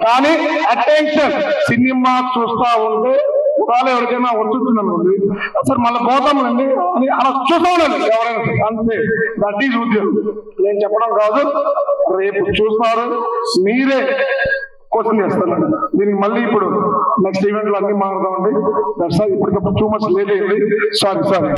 కానీ అటెన్షన్ సినిమా చూస్తా ఉంటే వాళ్ళు ఎవరికైనా వచ్చుతుంది అనుకోండి, సార్ మళ్ళీ పోతామండి అని అలా చూస్తా ఉండండి ఎవరైనా. అంతే, దట్ ఈజ్ ఉద్యోగం. నేను చెప్పడం కాదు, రేపు చూస్తారు, మీరే క్వశ్చన్ చేస్తారండి. దీనికి మళ్ళీ ఇప్పుడు నెక్స్ట్ ఈవెంట్లో అన్ని మాట్లాడదామండి. దట్స్ ఇప్పటికప్పుడు టూ మచ్ లేట్ అయింది. సారీ.